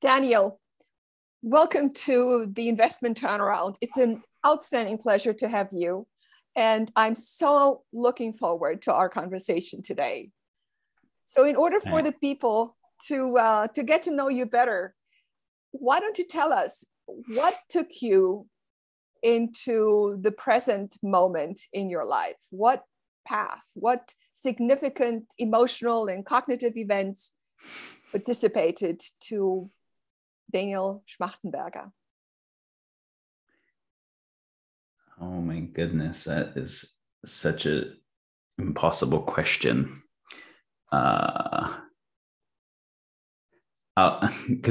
Daniel, welcome to the investment turnaround. It's an outstanding pleasure to have you. And I'm so looking forward to our conversation today. So in order for the people to get to know you better, why don't you tell us what took you into the present moment in your life? What path, what significant emotional and cognitive events participated to Daniel Schmachtenberger? Oh my goodness, that is such an impossible question. Because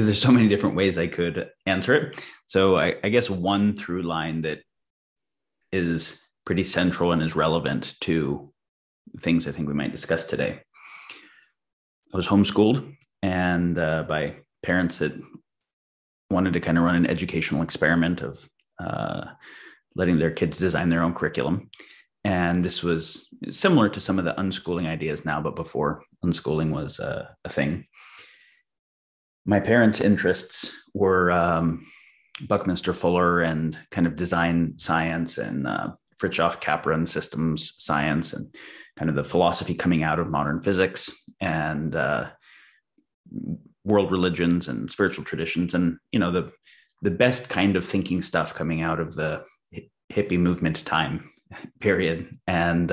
there's so many different ways I could answer it. So I guess one through line that is pretty central and is relevant to things I think we might discuss today. I was homeschooled and by parents that wanted to kind of run an educational experiment of letting their kids design their own curriculum. And this was similar to some of the unschooling ideas now, but before unschooling was a thing. My parents' interests were Buckminster Fuller and kind of design science and Fritjof Capra and systems science and kind of the philosophy coming out of modern physics and world religions and spiritual traditions and, you know, the best kind of thinking stuff coming out of the hippie movement time period. And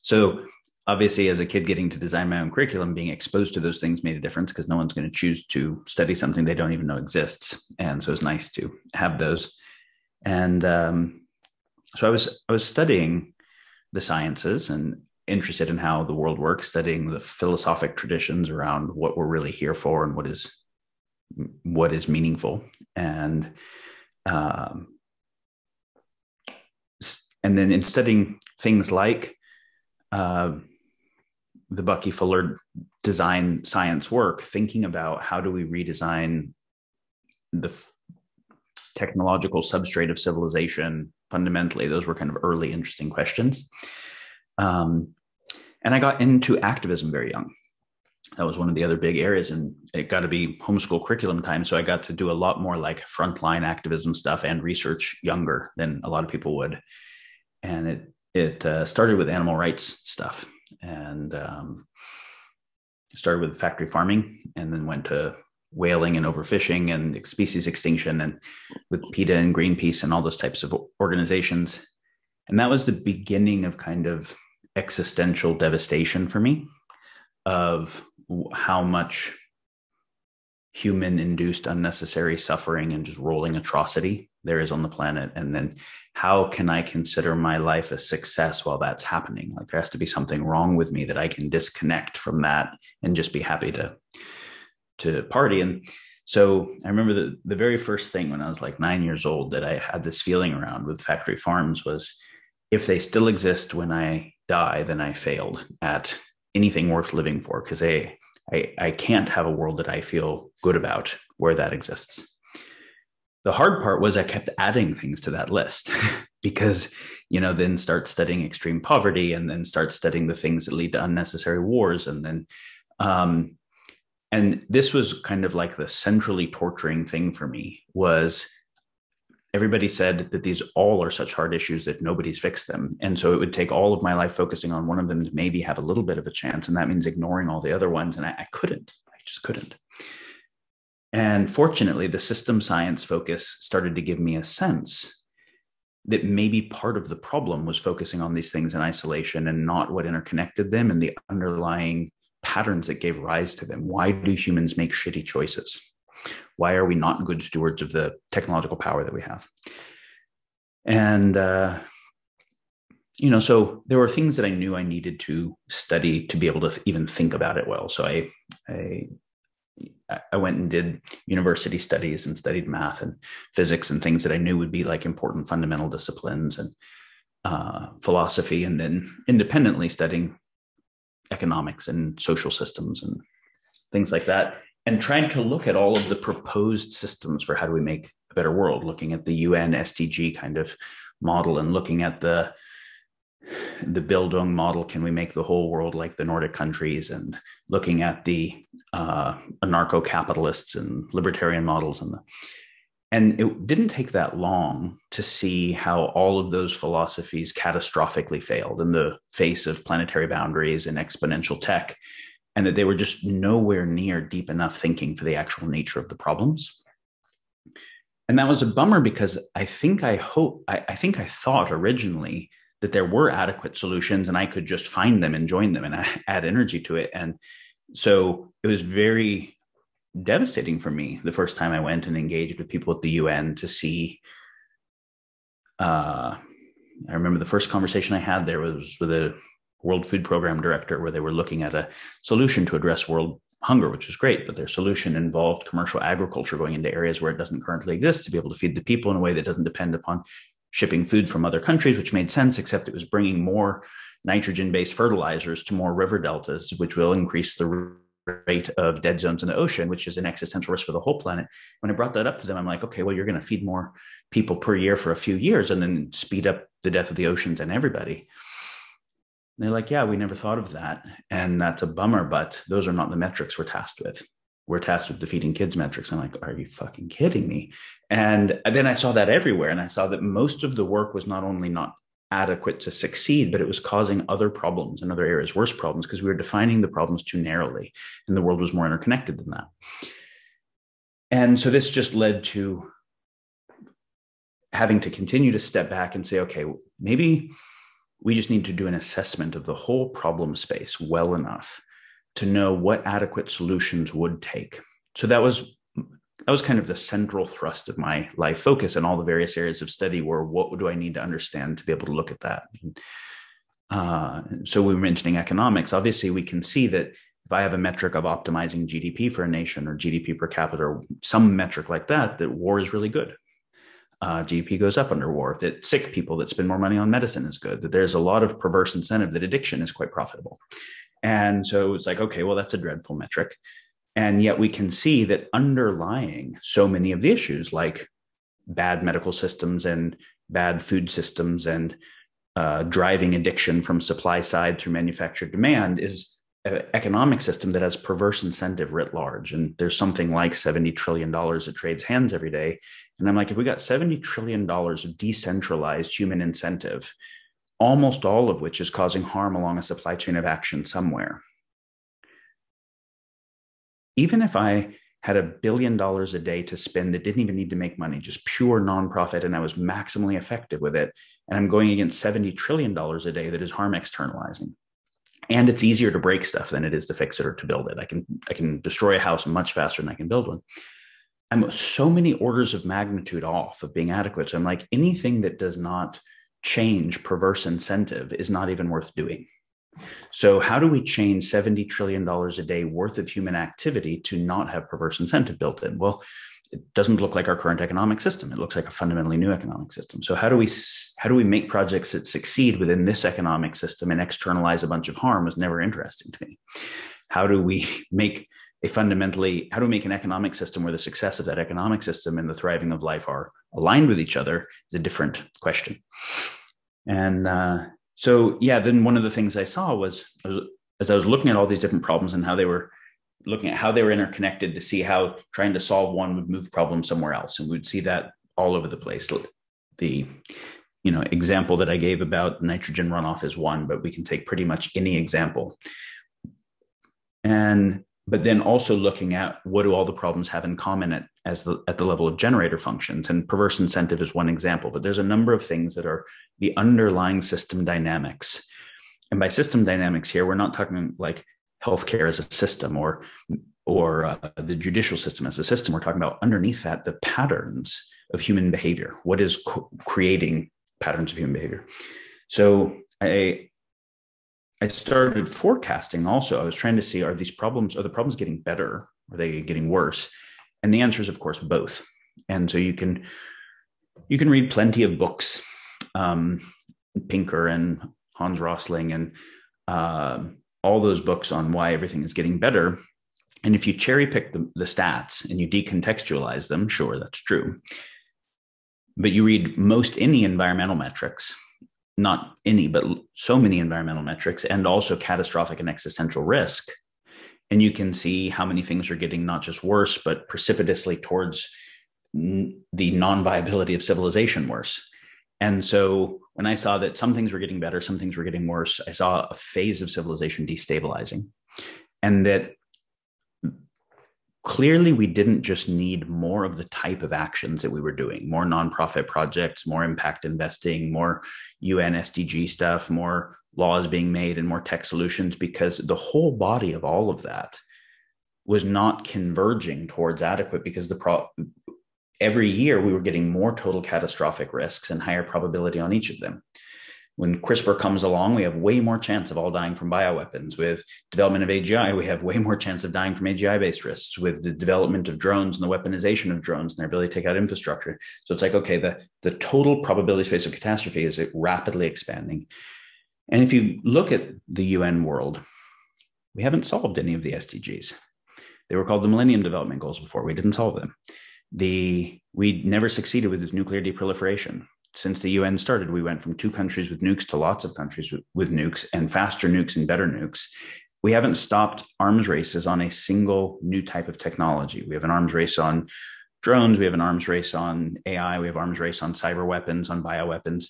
so obviously as a kid getting to design my own curriculum, being exposed to those things made a difference because no one's going to choose to study something they don't even know exists. And so it's nice to have those. And so I was studying the sciences and interested in how the world works, studying the philosophic traditions around what we're really here for and what is meaningful. And then in studying things like the Bucky Fuller design science work, thinking about how do we redesign the technological substrate of civilization fundamentally, those were kind of early interesting questions. And I got into activism very young. That was one of the other big areas, and it got to be homeschool curriculum time. So I got to do a lot more like frontline activism stuff and research younger than a lot of people would. And it started with animal rights stuff and started with factory farming and then went to whaling and overfishing and species extinction and with PETA and Greenpeace and all those types of organizations. And that was the beginning of kind of existential devastation for me of how much human-induced unnecessary suffering and just rolling atrocity there is on the planet. And then how can I consider my life a success while that's happening? Like there has to be something wrong with me that I can disconnect from that and just be happy to party. And so I remember the very first thing when I was like 9 years old that I had this feeling around with factory farms was if they still exist when I die, then I failed at anything worth living for because I can't have a world that I feel good about where that exists. The hard part was I kept adding things to that list because, you know, then start studying extreme poverty and then start studying the things that lead to unnecessary wars. And then, and this was kind of like the centrally torturing thing for me was everybody said that these all are such hard issues that nobody's fixed them. And so it would take all of my life focusing on one of them to maybe have a little bit of a chance. And that means ignoring all the other ones. And I just couldn't. And fortunately, the system science focus started to give me a sense that maybe part of the problem was focusing on these things in isolation and not what interconnected them and the underlying patterns that gave rise to them. Why do humans make shitty choices? Why are we not good stewards of the technological power that we have? And, you know, so there were things that I knew I needed to study to be able to even think about it well. So I went and did university studies and studied math and physics and things that I knew would be like important fundamental disciplines and philosophy, and then independently studying economics and social systems and things like that. And trying to look at all of the proposed systems for how do we make a better world, looking at the UN SDG kind of model and looking at the the Bildung model, can we make the whole world like the Nordic countries, and looking at the anarcho-capitalists and libertarian models. And it didn't take that long to see how all of those philosophies catastrophically failed in the face of planetary boundaries and exponential tech, and that they were just nowhere near deep enough thinking for the actual nature of the problems. And that was a bummer, because I think I thought originally that there were adequate solutions and I could just find them and join them and add energy to it. And so it was very devastating for me the first time I went and engaged with people at the UN to see. I remember the first conversation I had there was with a World Food Program director, where they were looking at a solution to address world hunger, which was great, but their solution involved commercial agriculture going into areas where it doesn't currently exist, to be able to feed the people in a way that doesn't depend upon shipping food from other countries, which made sense, except it was bringing more nitrogen-based fertilizers to more river deltas, which will increase the rate of dead zones in the ocean, which is an existential risk for the whole planet. When I brought that up to them, I'm like, okay, well, you're going to feed more people per year for a few years and then speed up the death of the oceans and everybody. And they're like, yeah, we never thought of that. And that's a bummer, but those are not the metrics we're tasked with. We're tasked with the feeding kids metrics. I'm like, are you fucking kidding me? And then I saw that everywhere. And I saw that most of the work was not only not adequate to succeed, but it was causing other problems in other areas, worse problems, because we were defining the problems too narrowly, and the world was more interconnected than that. And so this just led to having to continue to step back and say, okay, maybe we just need to do an assessment of the whole problem space well enough to know what adequate solutions would take. So that was kind of the central thrust of my life focus, and all the various areas of study were, what do I need to understand to be able to look at that? So we were mentioning economics. Obviously, we can see that if I have a metric of optimizing GDP for a nation, or GDP per capita, or some metric like that, that war is really good. GDP goes up under war. That sick people that spend more money on medicine is good. That there's a lot of perverse incentive that addiction is quite profitable. And so it's like, okay, well, that's a dreadful metric. And yet we can see that underlying so many of the issues, like bad medical systems and bad food systems and driving addiction from supply side through manufactured demand, is an economic system that has perverse incentive writ large. And there's something like $70 trillion that trades hands every day. And I'm like, if we got $70 trillion of decentralized human incentive, almost all of which is causing harm along a supply chain of action somewhere, even if I had $1 billion a day to spend that didn't even need to make money, just pure nonprofit, and I was maximally effective with it, and I'm going against $70 trillion a day that is harm externalizing. And it's easier to break stuff than it is to fix it or to build it. I can destroy a house much faster than I can build one. I'm so many orders of magnitude off of being adequate. So I'm like, anything that does not change perverse incentive is not even worth doing. So how do we change $70 trillion a day worth of human activity to not have perverse incentive built in? Well, it doesn't look like our current economic system. It looks like a fundamentally new economic system. So how do we make projects that succeed within this economic system and externalize a bunch of harm was never interesting to me. How do we make an economic system where the success of that economic system and the thriving of life are aligned with each other is a different question. And so, yeah, then one of the things I saw was, as I was looking at all these different problems and how they were interconnected, to see how trying to solve one would move problems somewhere else. And we'd see that all over the place. The example that I gave about nitrogen runoff is one, but we can take pretty much any example. But then also looking at, what do all the problems have in common at the level of generator functions? And perverse incentive is one example, but there's a number of things that are the underlying system dynamics. And by system dynamics here, we're not talking like healthcare as a system or the judicial system as a system. We're talking about underneath that, the patterns of human behavior. What is creating patterns of human behavior? So I started forecasting also. I was trying to see, are the problems getting better? Are they getting worse? And the answer is, of course, both. And so you can read plenty of books, Pinker and Hans Rosling and all those books on why everything is getting better. And if you cherry pick the stats and you decontextualize them, sure, that's true. But you read most any environmental metrics, not any, but so many environmental metrics, and also catastrophic and existential risk. And you can see how many things are getting not just worse, but precipitously towards the non-viability of civilization worse. And so when I saw that some things were getting better, some things were getting worse, I saw a phase of civilization destabilizing. And that clearly we didn't just need more of the type of actions that we were doing, more nonprofit projects, more impact investing, more UN SDG stuff, more laws being made and more tech solutions, because the whole body of all of that was not converging towards adequate, because every year we were getting more total catastrophic risks and higher probability on each of them. When CRISPR comes along, we have way more chance of all dying from bioweapons. With development of AGI, we have way more chance of dying from AGI-based risks. With the development of drones and the weaponization of drones and their ability to take out infrastructure. So it's like, okay, the total probability space of catastrophe is rapidly expanding. And if you look at the UN world, we haven't solved any of the SDGs. They were called the Millennium Development Goals before. We didn't solve them. We never succeeded with this nuclear deproliferation. Since the UN started, we went from 2 countries with nukes to lots of countries with nukes, and faster nukes and better nukes. We haven't stopped arms races on a single new type of technology. We have an arms race on drones. We have an arms race on AI. We have arms race on cyber weapons, on bioweapons.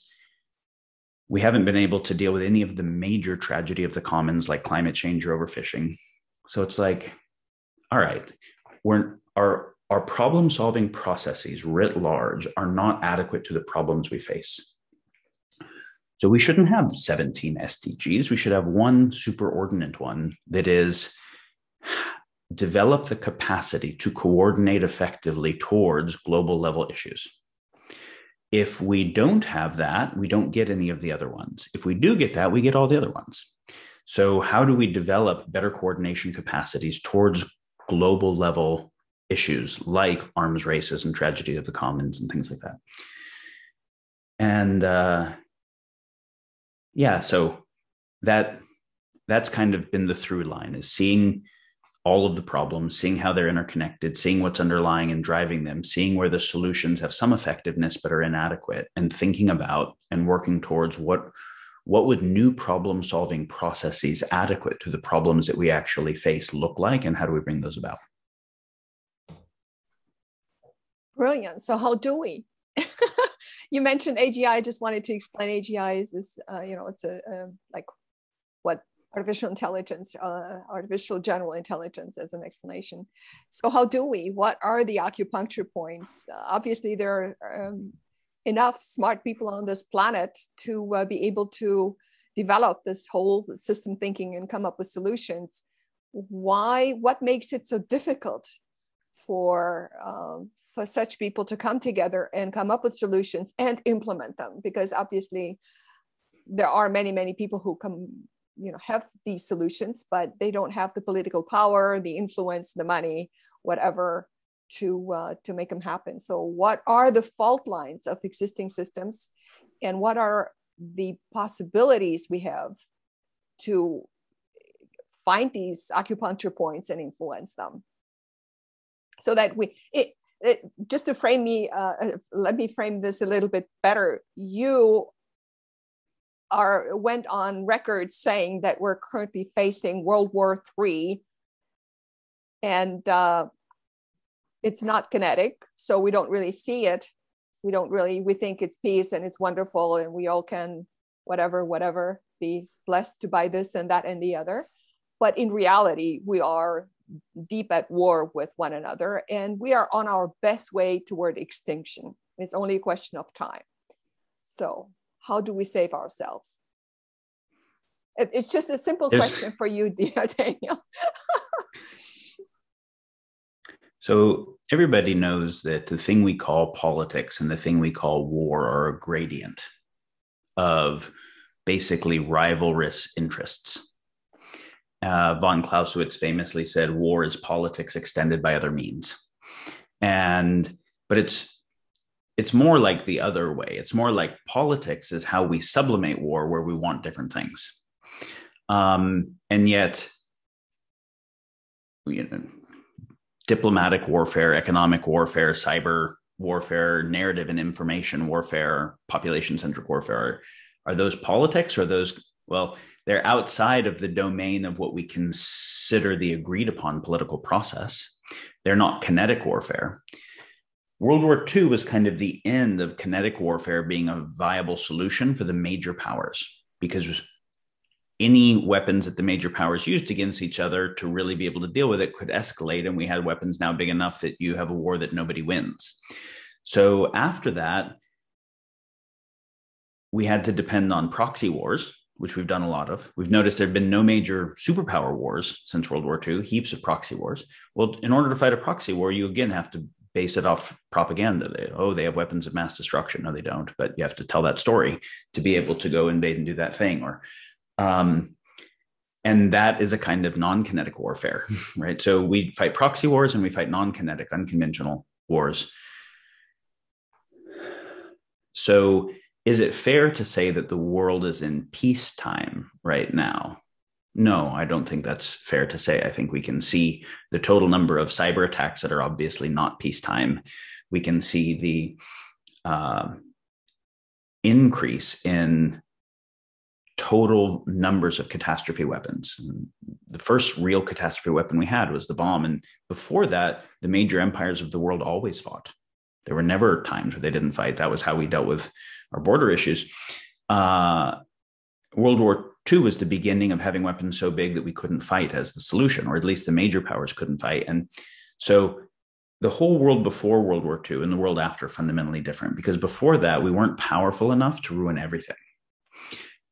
We haven't been able to deal with any of the major tragedy of the commons, like climate change or overfishing. So it's like, all right, our problem-solving processes writ large are not adequate to the problems we face. So we shouldn't have 17 SDGs. We should have one superordinate one that is develop the capacity to coordinate effectively towards global level issues. If we don't have that, we don't get any of the other ones. If we do get that, we get all the other ones. So how do we develop better coordination capacities towards global level issues like arms races and tragedy of the commons and things like that? And so that's kind of been the through line, is seeing all of the problems, seeing how they're interconnected, seeing what's underlying and driving them, seeing where the solutions have some effectiveness but are inadequate, and thinking about and working towards what would new problem solving processes adequate to the problems that we actually face look like, and how do we bring those about? Brilliant. So how do we? You mentioned AGI. I just wanted to explain AGI is this, it's like what artificial intelligence, artificial general intelligence as an explanation. So how do we? What are the acupuncture points? Obviously, there are enough smart people on this planet to be able to develop this whole system thinking and come up with solutions. Why? What makes it so difficult for such people to come together and come up with solutions and implement them? Because obviously there are many, many people who have these solutions, but they don't have the political power, the influence, the money, whatever, to make them happen. So what are the fault lines of existing systems, and what are the possibilities we have to find these acupuncture points and influence them? So that just to frame me, let me frame this a little bit better. You went on record saying that we're currently facing World War III, and it's not kinetic, so we don't really see it. We think it's peace and it's wonderful, and we all can whatever be blessed to buy this and that and the other. But in reality, we are deep at war with one another, and we are on our best way toward extinction. It's only a question of time. So how do we save ourselves? It's just a simple question for you, dear Daniel. So everybody knows that the thing we call politics and the thing we call war are a gradient of basically rivalrous interests. Von Clausewitz famously said, war is politics extended by other means. But it's more like the other way. It's more like politics is how we sublimate war, where we want different things. And yet, diplomatic warfare, economic warfare, cyber warfare, narrative and information warfare, population-centric warfare Are those politics, or are those, well, they're outside of the domain of what we consider the agreed upon political process. They're not kinetic warfare. World War II was kind of the end of kinetic warfare being a viable solution for the major powers, because any weapons that the major powers used against each other to really be able to deal with it could escalate. And we had weapons now big enough that you have a war that nobody wins. So after that, we had to depend on proxy wars, which we've done a lot of. We've noticed there have been no major superpower wars since World War II, heaps of proxy wars. Well, in order to fight a proxy war, you again have to base it off propaganda. They have weapons of mass destruction. No, they don't. But you have to tell that story to be able to go invade and do that thing. And that is a kind of non-kinetic warfare, right? So we fight proxy wars and we fight non-kinetic, unconventional wars. So is it fair to say that the world is in peacetime right now? No, I don't think that's fair to say. I think we can see the total number of cyber attacks that are obviously not peacetime. We can see the increase in total numbers of catastrophe weapons. The first real catastrophe weapon we had was the bomb. And before that, the major empires of the world always fought. There were never times where they didn't fight. That was how we dealt with our border issues. World War II was the beginning of having weapons so big that we couldn't fight as the solution, or at least the major powers couldn't fight. And so the whole world before World War II and the world after fundamentally different, because before that, we weren't powerful enough to ruin everything.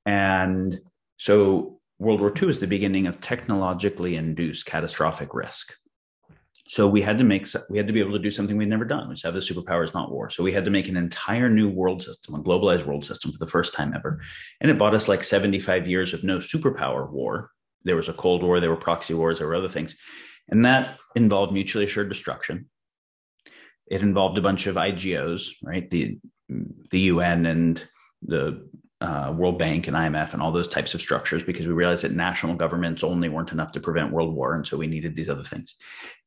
And so World War II is the beginning of technologically induced catastrophic risk. So we had to be able to do something we'd never done, which is have the superpowers, not war. So we had to make an entire new world system, a globalized world system for the first time ever. And it bought us like 75 years of no superpower war. There was a Cold War, there were proxy wars, there were other things. And that involved mutually assured destruction. It involved a bunch of IGOs, right? The UN and the World Bank and IMF and all those types of structures, because we realized that national governments only weren't enough to prevent world war. And so we needed these other things.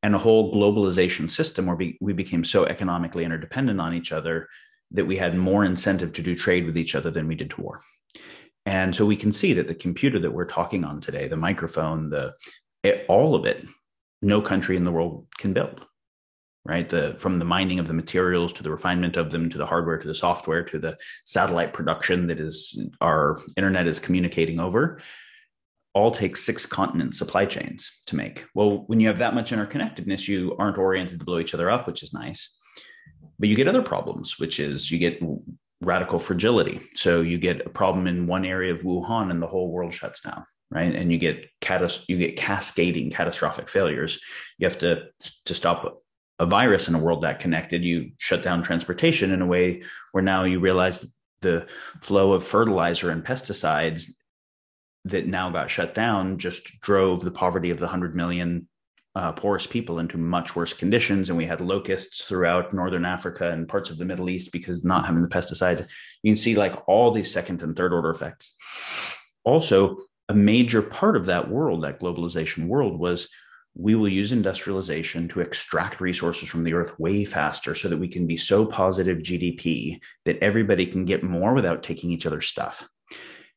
And a whole globalization system where we became so economically interdependent on each other that we had more incentive to do trade with each other than we did to war. And so we can see that the computer that we're talking on today, the microphone, all of it, no country in the world can build. Right? From the mining of the materials to the refinement of them, to the hardware, to the software, to the satellite production that is our internet is communicating over, all takes 6 continent supply chains to make. Well, when you have that much interconnectedness, you aren't oriented to blow each other up, which is nice. But you get other problems, which is you get radical fragility. So you get a problem in one area of Wuhan and the whole world shuts down. Right. And you get cascading catastrophic failures. You have to stop a virus in a world that connected, you shut down transportation in a way where now you realize the flow of fertilizer and pesticides that now got shut down just drove the poverty of the 100 million poorest people into much worse conditions. And we had locusts throughout Northern Africa and parts of the Middle East because not having the pesticides. You can see like all these second and third order effects. Also, a major part of that world, that globalization world, was we will use industrialization to extract resources from the earth way faster so that we can be so positive GDP that everybody can get more without taking each other's stuff.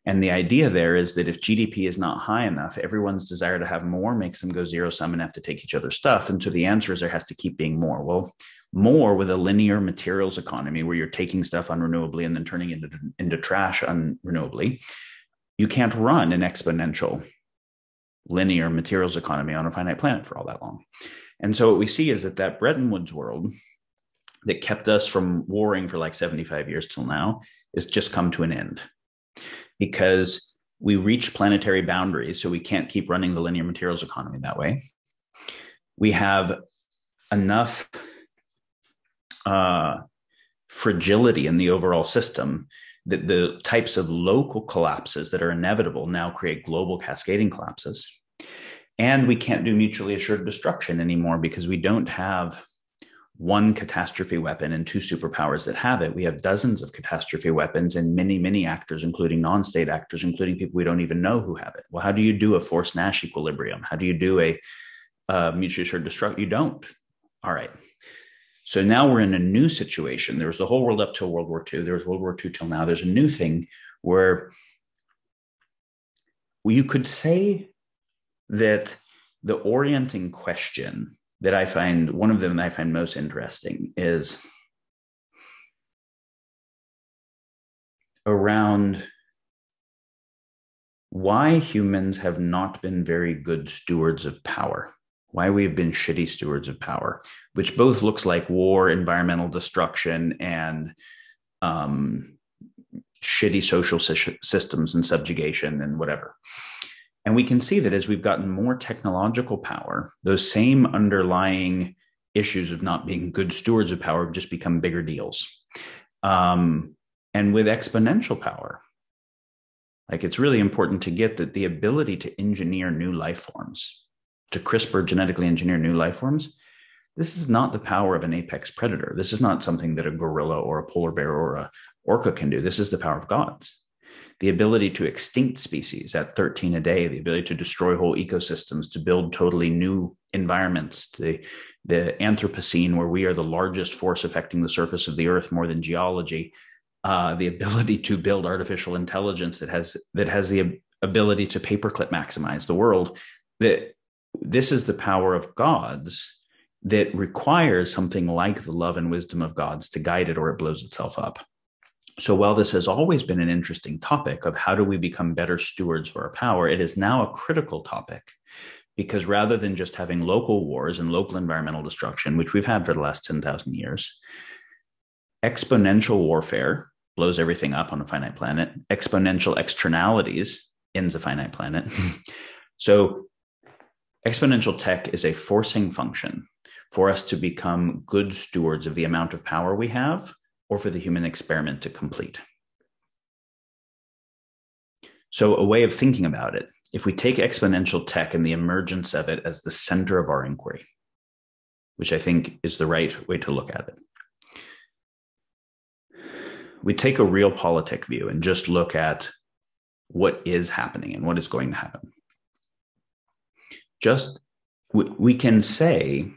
And the idea there is that if GDP is not high enough, everyone's desire to have more makes them go zero sum and have to take each other's stuff. And so the answer is there has to keep being more. Well, more with a linear materials economy where you're taking stuff unrenewably and then turning it into trash unrenewably. You can't run an exponential linear materials economy on a finite planet for all that long. And so what we see is that Bretton Woods world that kept us from warring for like 75 years till now is just come to an end because we reached planetary boundaries. So we can't keep running the linear materials economy that way. We have enough fragility in the overall system that the types of local collapses that are inevitable now create global cascading collapses. And we can't do mutually assured destruction anymore because we don't have one catastrophe weapon and 2 superpowers that have it. We have dozens of catastrophe weapons and many, many actors, including non-state actors, including people we don't even know who have it. Well, how do you do a forced Nash equilibrium? How do you do a mutually assured destruction? You don't. All right. So now we're in a new situation. There was the whole world up till World War II. There was World War II till now. There's a new thing where you could say that the orienting question that I find, one of them that I find most interesting, is around why humans have not been very good stewards of power, why we've been shitty stewards of power, which both looks like war, environmental destruction, and shitty social systems and subjugation and whatever. And we can see that as we've gotten more technological power, those same underlying issues of not being good stewards of power have just become bigger deals. And with exponential power, like, it's really important to get that the ability to engineer new life forms, to CRISPR genetically engineer new life forms, this is not the power of an apex predator. This is not something that a gorilla or a polar bear or a orca can do. This is the power of gods. The ability to extinct species at 13 a day, the ability to destroy whole ecosystems, to build totally new environments, the Anthropocene, where we are the largest force affecting the surface of the earth more than geology, the ability to build artificial intelligence that has the ability to paperclip maximize the world, that this is the power of gods that requires something like the love and wisdom of gods to guide it, or it blows itself up. So while this has always been an interesting topic of how do we become better stewards for our power, it is now a critical topic, because rather than just having local wars and local environmental destruction, which we've had for the last 10,000 years, exponential warfare blows everything up on a finite planet. Exponential externalities ends a finite planet. So exponential tech is a forcing function for us to become good stewards of the amount of power we have, or for the human experiment to complete. So a way of thinking about it, if we take exponential tech and the emergence of it as the center of our inquiry, which I think is the right way to look at it, we take a realpolitik view and just look at what is happening and what is going to happen. We can say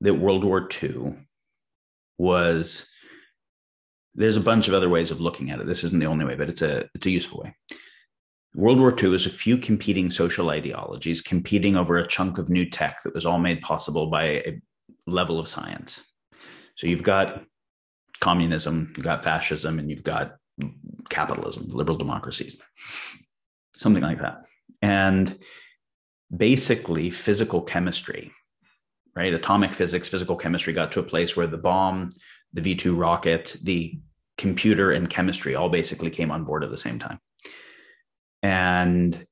that World War II there's a bunch of other ways of looking at it. This isn't the only way, but it's a useful way. World War II is a few competing social ideologies competing over a chunk of new tech that was all made possible by a level of science. So you've got communism, you've got fascism, and you've got capitalism, liberal democracies, something like that. And basically physical chemistry, right? Atomic physics, physical chemistry got to a place where the bomb, the V2 rocket, the computer, and chemistry all basically came on board at the same time. And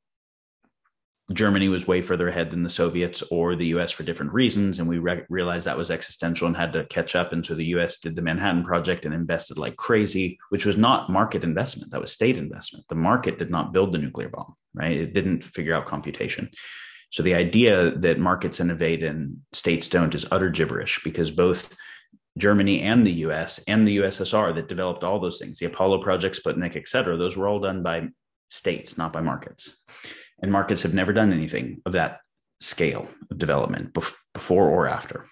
Germany was way further ahead than the Soviets or the US for different reasons. And we realized that was existential and had to catch up. And so the US did the Manhattan Project and invested like crazy, which was not market investment. That was state investment. The market did not build the nuclear bomb, right? It didn't figure out computation. So the idea that markets innovate and states don't is utter gibberish, because both Germany and the US and the USSR that developed all those things, the Apollo project, Sputnik, et cetera, those were all done by states, not by markets. And markets have never done anything of that scale of development before or after.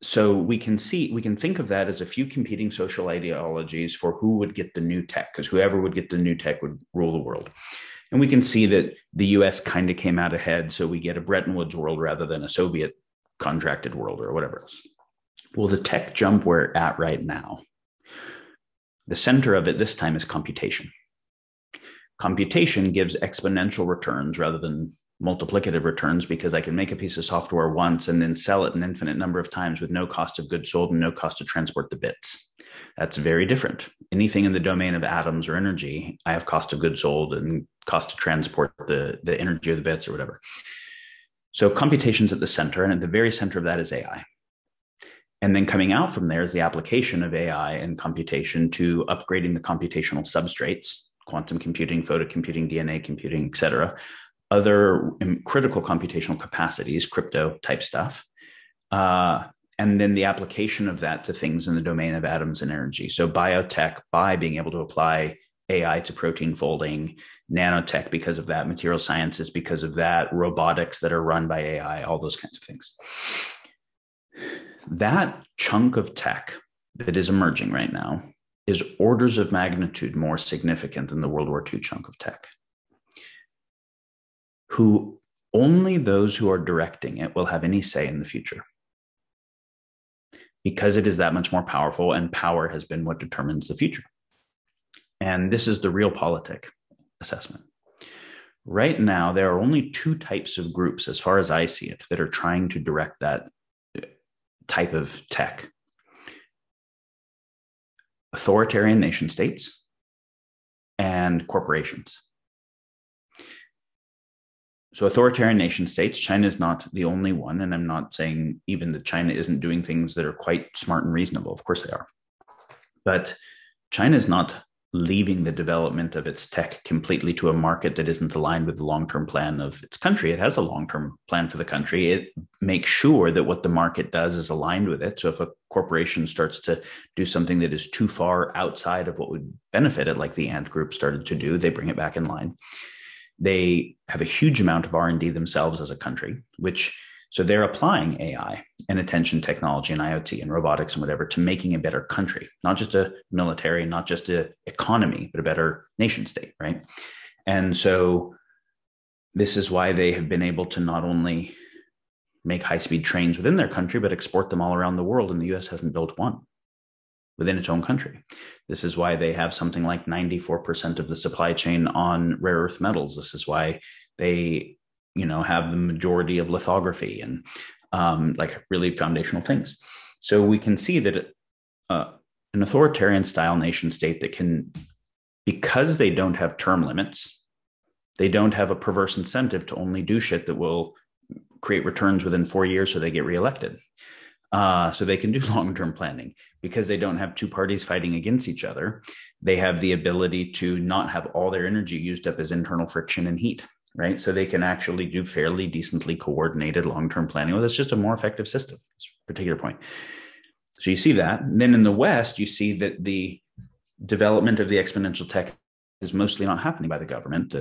So we can think of that as a few competing social ideologies for who would get the new tech, because whoever would get the new tech would rule the world. And we can see that the US kind of came out ahead. So we get a Bretton Woods world rather than a Soviet contracted world or whatever else. Well, the tech jump we're at right now, the center of it this time is computation. Computation gives exponential returns rather than multiplicative returns, because I can make a piece of software once and then sell it an infinite number of times with no cost of goods sold and no cost to transport the bits. That's very different. Anything in the domain of atoms or energy, I have cost of goods sold and cost to transport the energy of the bits or whatever. So computation's at the center, and at the very center of that is AI. And then coming out from there is the application of AI and computation to upgrading the computational substrates, quantum computing, photocomputing, DNA computing, et cetera, other critical computational capacities, crypto type stuff. And then the application of that to things in the domain of atoms and energy. So biotech, by being able to apply AI to protein folding, nanotech because of that, material sciences because of that, robotics that are run by AI, all those kinds of things. That chunk of tech that is emerging right now is orders of magnitude more significant than the World War II chunk of tech. Who only those who are directing it will have any say in the future, because it is that much more powerful, and power has been what determines the future. And this is the realpolitik assessment. Right now, there are only two types of groups, as far as I see it, that are trying to direct that type of tech: authoritarian nation states and corporations. So authoritarian nation states, China is not the only one. And I'm not saying even that China isn't doing things that are quite smart and reasonable. Of course they are. But China is not leaving the development of its tech completely to a market that isn't aligned with the long-term plan of its country. It has a long-term plan for the country. It makes sure that what the market does is aligned with it. So if a corporation starts to do something that is too far outside of what would benefit it, like the Ant Group started to do, they bring it back in line. They have a huge amount of R&D themselves as a country, so they're applying AI and attention technology and IoT and robotics and whatever to making a better country, not just a military, not just an economy, but a better nation state, right? And so this is why they have been able to not only make high-speed trains within their country, but export them all around the world. And the US hasn't built one within its own country. This is why they have something like 94% of the supply chain on rare earth metals. This is why they, have the majority of lithography and like really foundational things. So we can see that an authoritarian style nation state that can, because they don't have term limits, they don't have a perverse incentive to only do shit that will create returns within 4 years so they get reelected. So they can do long-term planning. Because they don't have two parties fighting against each other, they have the ability to not have all their energy used up as internal friction and heat, right? So they can actually do fairly decently coordinated long-term planning. Well, that's just a more effective system. That's a particular point. So you see that. And then in the West, you see that the development of the exponential tech is mostly not happening by the government.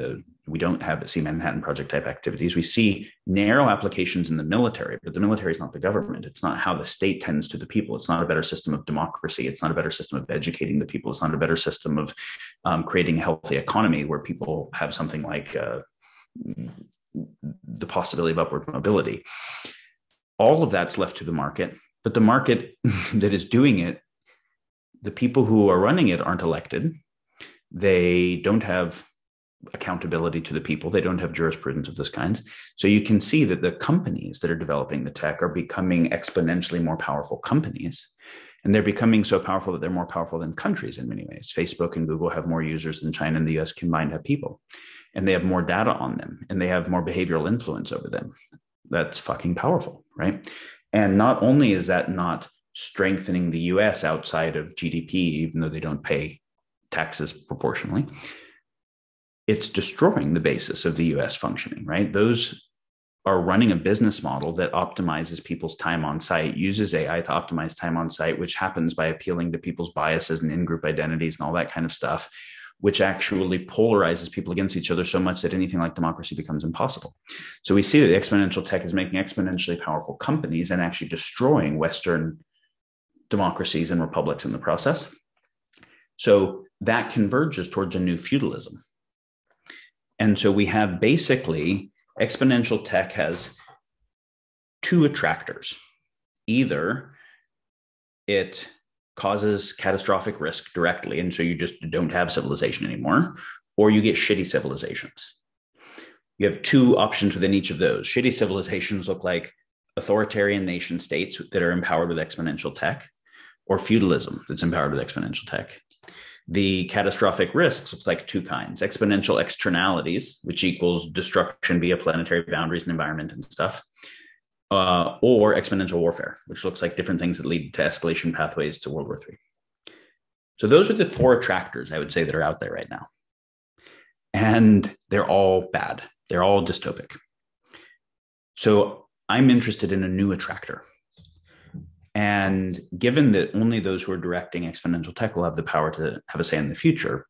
We don't see Manhattan Project type activities. We see narrow applications in the military, but the military is not the government. It's not how the state tends to the people. It's not a better system of democracy. It's not a better system of educating the people. It's not a better system of creating a healthy economy where people have something like the possibility of upward mobility. All of that's left to the market, but the market that is doing it, the people who are running it aren't elected. They don't have accountability to the people. They don't have jurisprudence of this kind. So you can see that the companies that are developing the tech are becoming exponentially more powerful companies. And they're becoming so powerful that they're more powerful than countries in many ways. Facebook and Google have more users than China and the US combined have people. And they have more data on them. And they have more behavioral influence over them. That's fucking powerful, right? And not only is that not strengthening the US outside of GDP, even though they don't pay taxes proportionally, it's destroying the basis of the US functioning, right? Those are running a business model that optimizes people's time on site, uses AI to optimize time on site, which happens by appealing to people's biases and in-group identities and all that kind of stuff, which actually polarizes people against each other so much that anything like democracy becomes impossible. So we see that the exponential tech is making exponentially powerful companies and actually destroying Western democracies and republics in the process. So that converges towards a new feudalism. And so we have basically exponential tech has two attractors. Either it causes catastrophic risk directly, and so you just don't have civilization anymore, or you get shitty civilizations. You have two options within each of those. Shitty civilizations look like authoritarian nation states that are empowered with exponential tech, or feudalism that's empowered with exponential tech. The catastrophic risks looks like two kinds: exponential externalities, which equals destruction via planetary boundaries and environment and stuff, or exponential warfare, which looks like different things that lead to escalation pathways to World War III. So those are the four attractors, I would say, that are out there right now. And they're all bad. They're all dystopic. So I'm interested in a new attractor. And given that only those who are directing exponential tech will have the power to have a say in the future,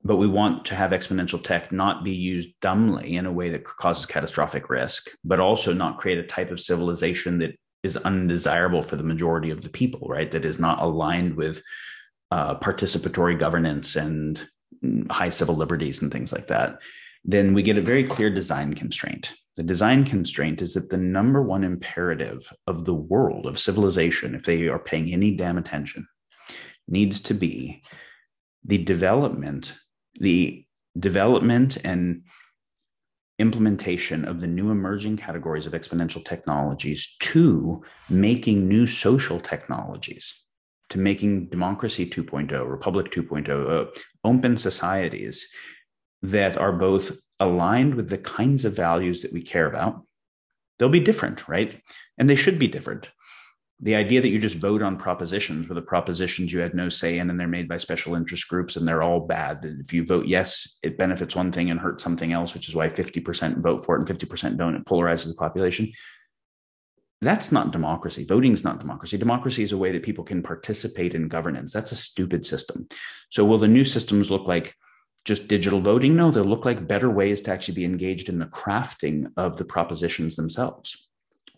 but we want to have exponential tech not be used dumbly in a way that causes catastrophic risk, but also not create a type of civilization that is undesirable for the majority of the people, right? That is not aligned with participatory governance and high civil liberties and things like that, then we get a very clear design constraint. The design constraint is that the number one imperative of the world, of civilization, if they are paying any damn attention, needs to be the development and implementation of the new emerging categories of exponential technologies to making new social technologies, to making democracy 2.0, republic 2.0, open societies that are both aligned with the kinds of values that we care about. They'll be different, right? And they should be different. The idea that you just vote on propositions, where the propositions you had no say in, and they're made by special interest groups and they're all bad. If you vote yes, it benefits one thing and hurts something else, which is why 50% vote for it and 50% don't. It polarizes the population. That's not democracy. Voting is not democracy. Democracy is a way that people can participate in governance. That's a stupid system. So will the new systems look like just digital voting? No, they'll look like better ways to actually be engaged in the crafting of the propositions themselves.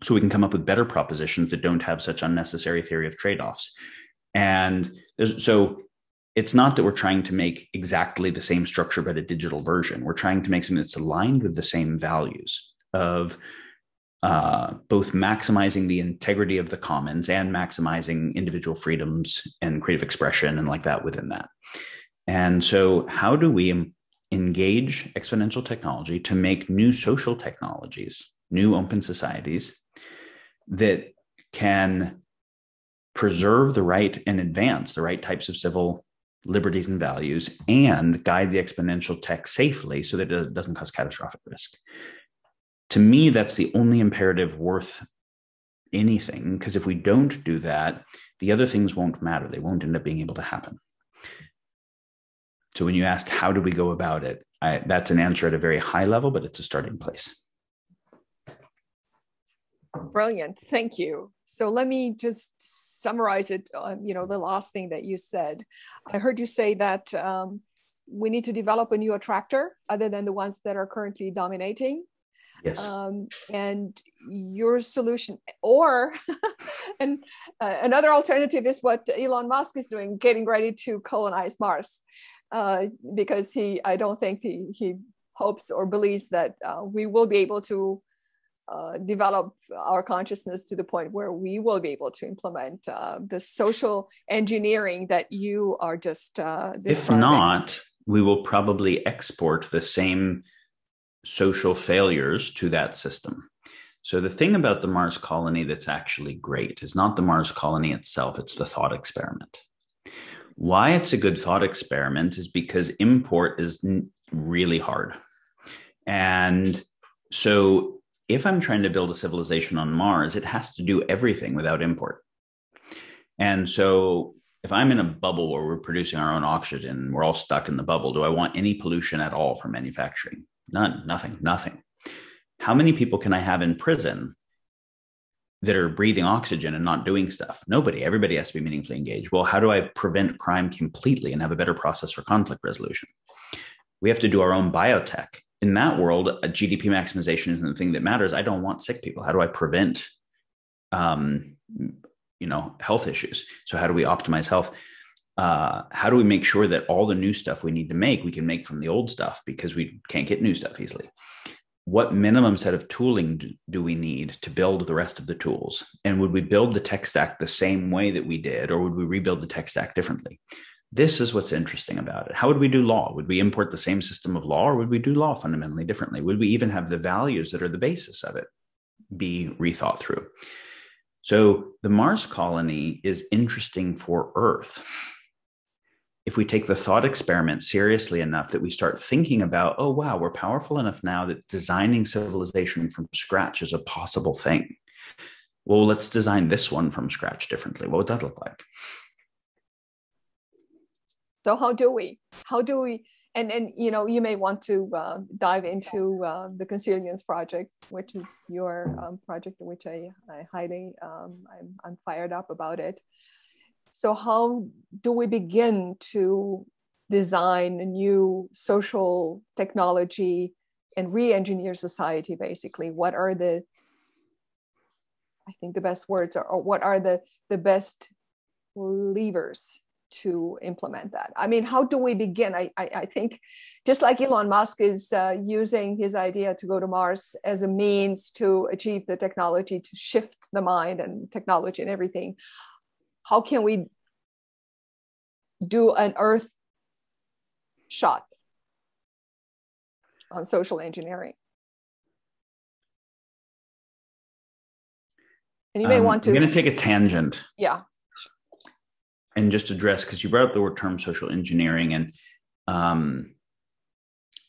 So we can come up with better propositions that don't have such unnecessary theory of trade-offs. And so it's not that we're trying to make exactly the same structure, but a digital version. We're trying to make something that's aligned with the same values of both maximizing the integrity of the commons and maximizing individual freedoms and creative expression and like that within that. And so how do we engage exponential technology to make new social technologies, new open societies that can preserve the right and advance the right types of civil liberties and values and guide the exponential tech safely so that it doesn't cause catastrophic risk? To me, that's the only imperative worth anything, because if we don't do that, the other things won't matter. They won't end up being able to happen. So when you asked, how do we go about it? That's an answer at a very high level, but it's a starting place. Brilliant. Thank you. So let me just summarize it. The last thing that you said. I heard you say that we need to develop a new attractor other than the ones that are currently dominating. Yes. And your solution, or and another alternative is what Elon Musk is doing, getting ready to colonize Mars, because I don't think he hopes or believes that we will be able to develop our consciousness to the point where we will be able to implement the social engineering that you are just describing. If not, we will probably export the same social failures to that system. So the thing about the Mars colony that's actually great is not the Mars colony itself, it's the thought experiment. Why it's a good thought experiment is because import is really hard. And so if I'm trying to build a civilization on Mars, it has to do everything without import. And so if I'm in a bubble where we're producing our own oxygen, we're all stuck in the bubble, do I want any pollution at all from manufacturing? None, nothing. How many people can I have in prison that are breathing oxygen and not doing stuff? Nobody. Everybody has to be meaningfully engaged. Well, how do I prevent crime completely and have a better process for conflict resolution? We have to do our own biotech. In that world, a GDP maximization isn't the thing that matters. I don't want sick people. How do I prevent, health issues? So how do we optimize health? How do we make sure that all the new stuff we need to make, we can make from the old stuff because we can't get new stuff easily? What minimum set of tooling do we need to build the rest of the tools? And would we build the tech stack the same way that we did, or would we rebuild the tech stack differently? This is what's interesting about it. How would we do law? Would we import the same system of law, or would we do law fundamentally differently? Would we even have the values that are the basis of it be rethought through? So the Mars colony is interesting for Earth if we take the thought experiment seriously enough that we start thinking about, oh, wow, we're powerful enough now that designing civilization from scratch is a possible thing. Well, let's design this one from scratch differently. What would that look like? So how do we, and you may want to dive into the Consilience Project, which is your project, which I highly, I'm fired up about it. So how do we begin to design a new social technology and re-engineer society, basically? What are the, I think the best words are, or what are the best levers to implement that? I mean, how do we begin? I think just like Elon Musk is using his idea to go to Mars as a means to achieve the technology to shift the mind and technology and everything, how can we do an Earth shot on social engineering? And you may want to. I'm going to take a tangent. Yeah. And just address, because you brought up the word term social engineering, and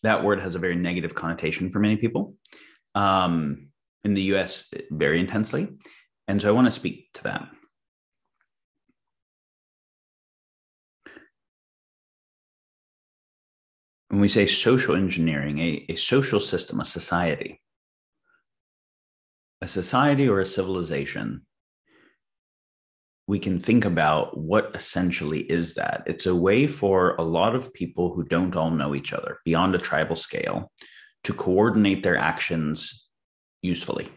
that word has a very negative connotation for many people in the US very intensely. And so I want to speak to that. When we say social engineering, a social system, a society or a civilization, we can think about what essentially is that. It's a way for a lot of people who don't all know each other beyond a tribal scale to coordinate their actions usefully.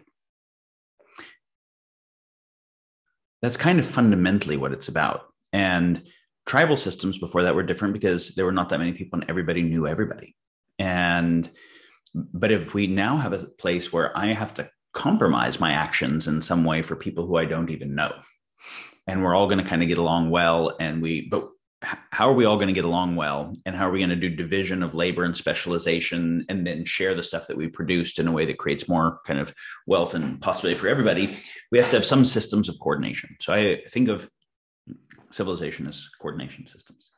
That's kind of fundamentally what it's about. And tribal systems before that were different because there were not that many people and everybody knew everybody. But if we now have a place where I have to compromise my actions in some way for people who I don't even know, and we're all going to kind of get along well, but how are we all going to get along well? And how are we going to do division of labor and specialization and then share the stuff that we produced in a way that creates more kind of wealth and possibility for everybody? We have to have some systems of coordination. So I think of civilization as coordination systems.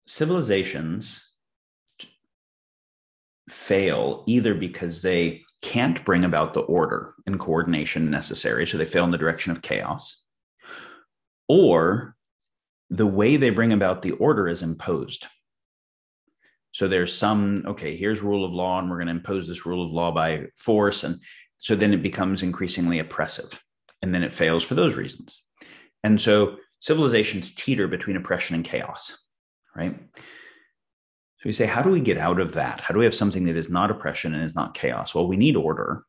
Civilizations fail either because they can't bring about the order and coordination necessary, so they fail in the direction of chaos, or the way they bring about the order is imposed. So there's here's rule of law, and we're going to impose this rule of law by force. And so then it becomes increasingly oppressive, and then it fails for those reasons. And so civilizations teeter between oppression and chaos, right? So we say, how do we get out of that? How do we have something that is not oppression and is not chaos? Well, we need order,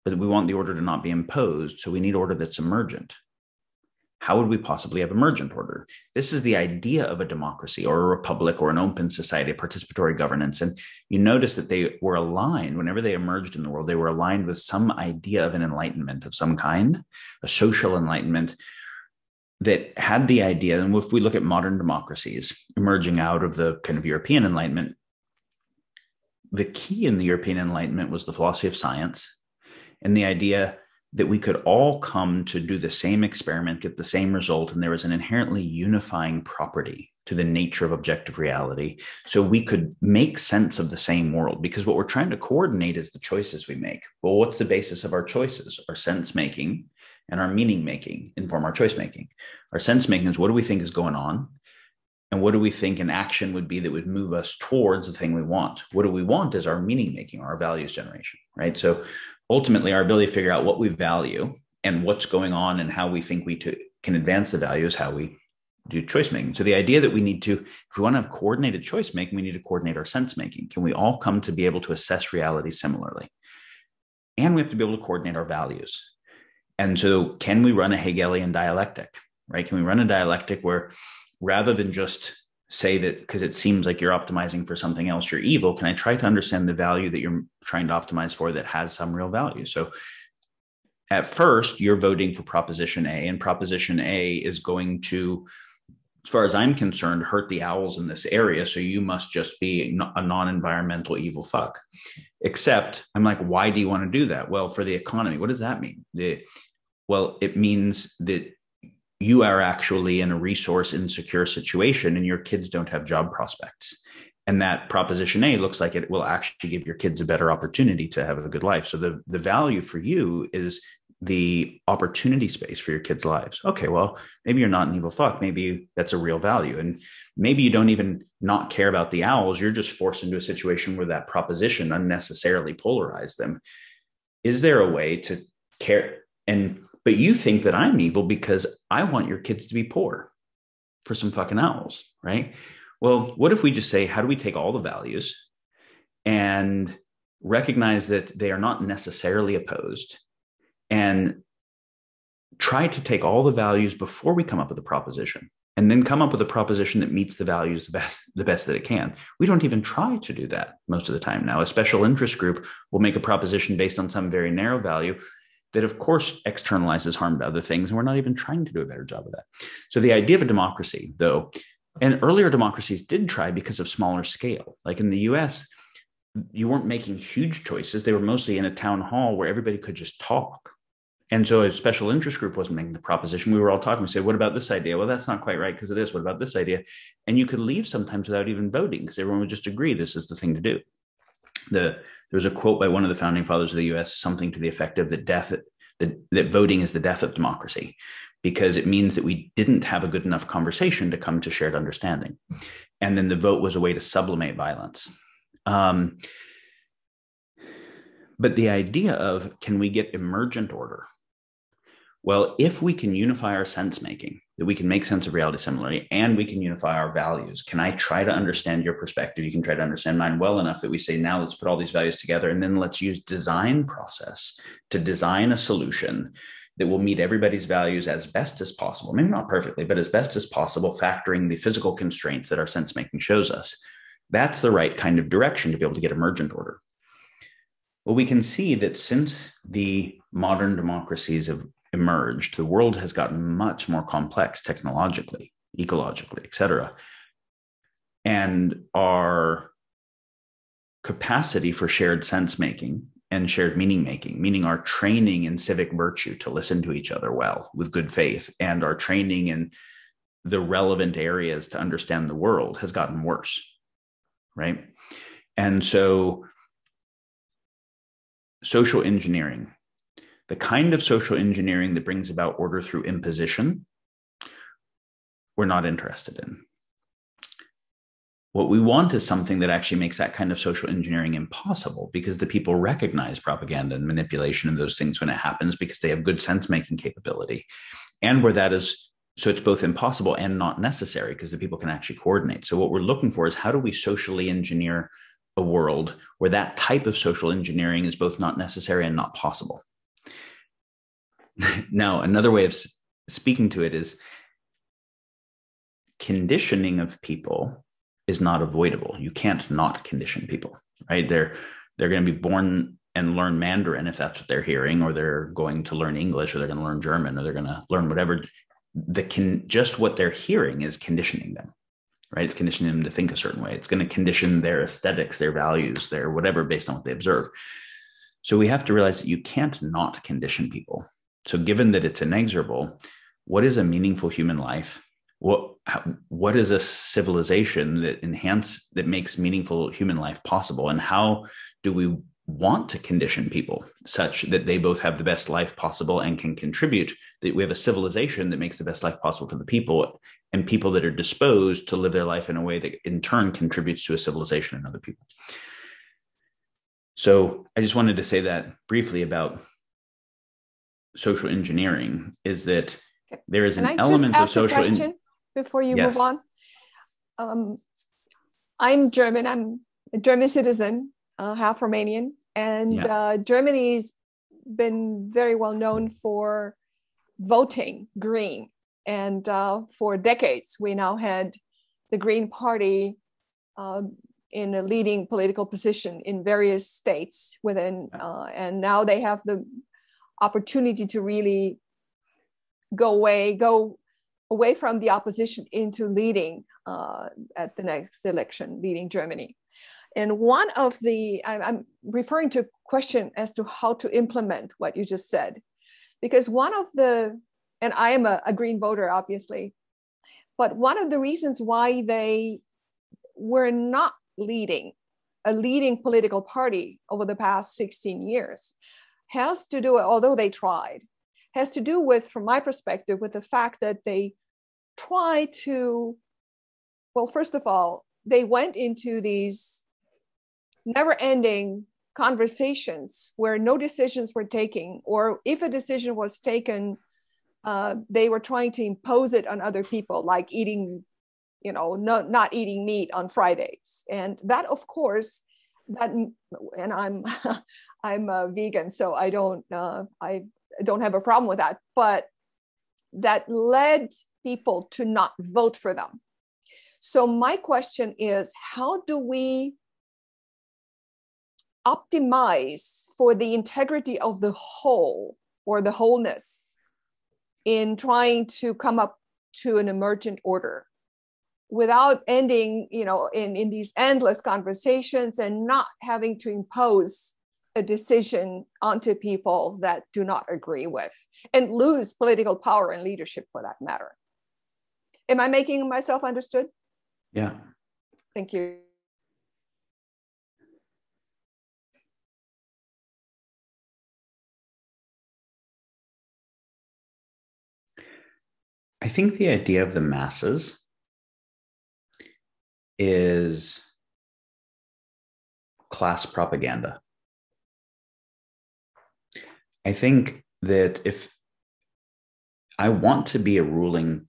but we want the order to not be imposed. So we need order that's emergent. How would we possibly have emergent order? This is the idea of a democracy or a republic or an open society, participatory governance. And you notice that they were aligned whenever they emerged in the world. They were aligned with some idea of an enlightenment of some kind, a social enlightenment that had the idea. And if we look at modern democracies emerging out of the kind of European Enlightenment, the key in the European Enlightenment was the philosophy of science and the idea that we could all come to do the same experiment, get the same result, and there was an inherently unifying property to the nature of objective reality. So we could make sense of the same world, because what we're trying to coordinate is the choices we make. Well, what's the basis of our choices? Our sense making and our meaning making inform our choice making. Our sense making is, what do we think is going on? And what do we think an action would be that would move us towards the thing we want? What do we want is our meaning making, our values generation, right? So ultimately, our ability to figure out what we value and what's going on and how we think we can advance the value is how we do choice making. So the idea that we need to, if we want to have coordinated choice making, we need to coordinate our sense making. Can we all come to be able to assess reality similarly? And we have to be able to coordinate our values. And so can we run a Hegelian dialectic, right? Can we run a dialectic where rather than just say that because it seems like you're optimizing for something else, you're evil, can I try to understand the value that you're trying to optimize for that has some real value? So at first, you're voting for Proposition A, and Proposition A is going to, as far as I'm concerned, hurt the owls in this area. So you must just be a non-environmental evil fuck. Except I'm like, why do you want to do that? Well, for the economy. What does that mean? Well, it means that you are actually in a resource insecure situation and your kids don't have job prospects. And that Proposition A looks like it will actually give your kids a better opportunity to have a good life. So the value for you is the opportunity space for your kids' lives. Okay, well, maybe you're not an evil fuck. Maybe that's a real value. And maybe you don't even not care about the owls. You're just forced into a situation where that proposition unnecessarily polarized them. Is there a way to care? But you think that I'm evil because I want your kids to be poor for some fucking owls, right? Well, what if we just say, how do we take all the values and recognize that they are not necessarily opposed, and try to take all the values before we come up with a proposition, and then come up with a proposition that meets the values the best that it can. We don't even try to do that most of the time now. A special interest group will make a proposition based on some very narrow value that, of course, externalizes harm to other things, and we're not even trying to do a better job of that. So the idea of a democracy, though, and earlier democracies did try because of smaller scale. Like in the US, you weren't making huge choices. They were mostly in a town hall where everybody could just talk. And so a special interest group wasn't making the proposition. We were all talking. We said, what about this idea? Well, that's not quite right because of this. What about this idea? And you could leave sometimes without even voting because everyone would just agree this is the thing to do. There was a quote by one of the founding fathers of the US, something to the effect of that voting is the death of democracy, because it means that we didn't have a good enough conversation to come to shared understanding. And then the vote was a way to sublimate violence. But the idea of, can we get emergent order? Well, if we can unify our sense making, that we can make sense of reality similarly, and we can unify our values, can I try to understand your perspective? You can try to understand mine well enough that we say, now let's put all these values together, and then let's use design process to design a solution that will meet everybody's values as best as possible. Maybe not perfectly, but as best as possible, factoring the physical constraints that our sense making shows us. That's the right kind of direction to be able to get emergent order. Well, we can see that since the modern democracies have emerged, the world has gotten much more complex technologically, ecologically, et cetera. And our capacity for shared sense making and shared meaning making, meaning our training in civic virtue to listen to each other well with good faith, and our training in the relevant areas to understand the world, has gotten worse, right? And so social engineering, the kind of social engineering that brings about order through imposition, we're not interested in. What we want is something that actually makes that kind of social engineering impossible, because the people recognize propaganda and manipulation and those things when it happens, because they have good sense-making capability. And where that is, so it's both impossible and not necessary, because the people can actually coordinate. So what we're looking for is, how do we socially engineer a world where that type of social engineering is both not necessary and not possible? Now, another way of speaking to it is, conditioning of people is not avoidable. You can't not condition people, right? They're going to be born and learn Mandarin if that's what they're hearing, or they're going to learn English, or they're going to learn German, or they're going to learn whatever. Just what they're hearing is conditioning them, right? It's conditioning them to think a certain way. It's going to condition their aesthetics, their values, their whatever, based on what they observe. So we have to realize that you can't not condition people. So given that it's inexorable, what is a meaningful human life? What is a civilization that makes meaningful human life possible? And how do we want to condition people such that they both have the best life possible and can contribute, that we have a civilization that makes the best life possible for the people, and people that are disposed to live their life in a way that in turn contributes to a civilization and other people? So I just wanted to say that briefly about social engineering, is that there is an element of social engineering. Before you move on, I'm German. I'm a German citizen, half Romanian, and Germany's been very well known for voting green. And for decades, we now had the Green Party in a leading political position in various states within, and now they have the opportunity to really go away from the opposition into leading at the next election, leading Germany. And one of I'm referring to a question as to how to implement what you just said, because and I am a green voter, obviously, but one of the reasons why they were not a leading political party over the past 16 years has to do, although they tried, has to do with, from my perspective, with the fact that they try to, well, first of all, they went into these never-ending conversations where no decisions were taken, or if a decision was taken, they were trying to impose it on other people, like eating, not eating meat on Fridays. And that, of course, that, and I'm a vegan, so I don't have a problem with that, but that led people to not vote for them. So my question is, how do we optimize for the integrity of the whole or the wholeness in trying to come up to an emergent order without ending, in these endless conversations and not having to impose a decision onto people that do not agree with and lose political power and leadership for that matter? Am I making myself understood? Yeah. Thank you. I think the idea of the masses is class propaganda. I think that if I want to be a ruling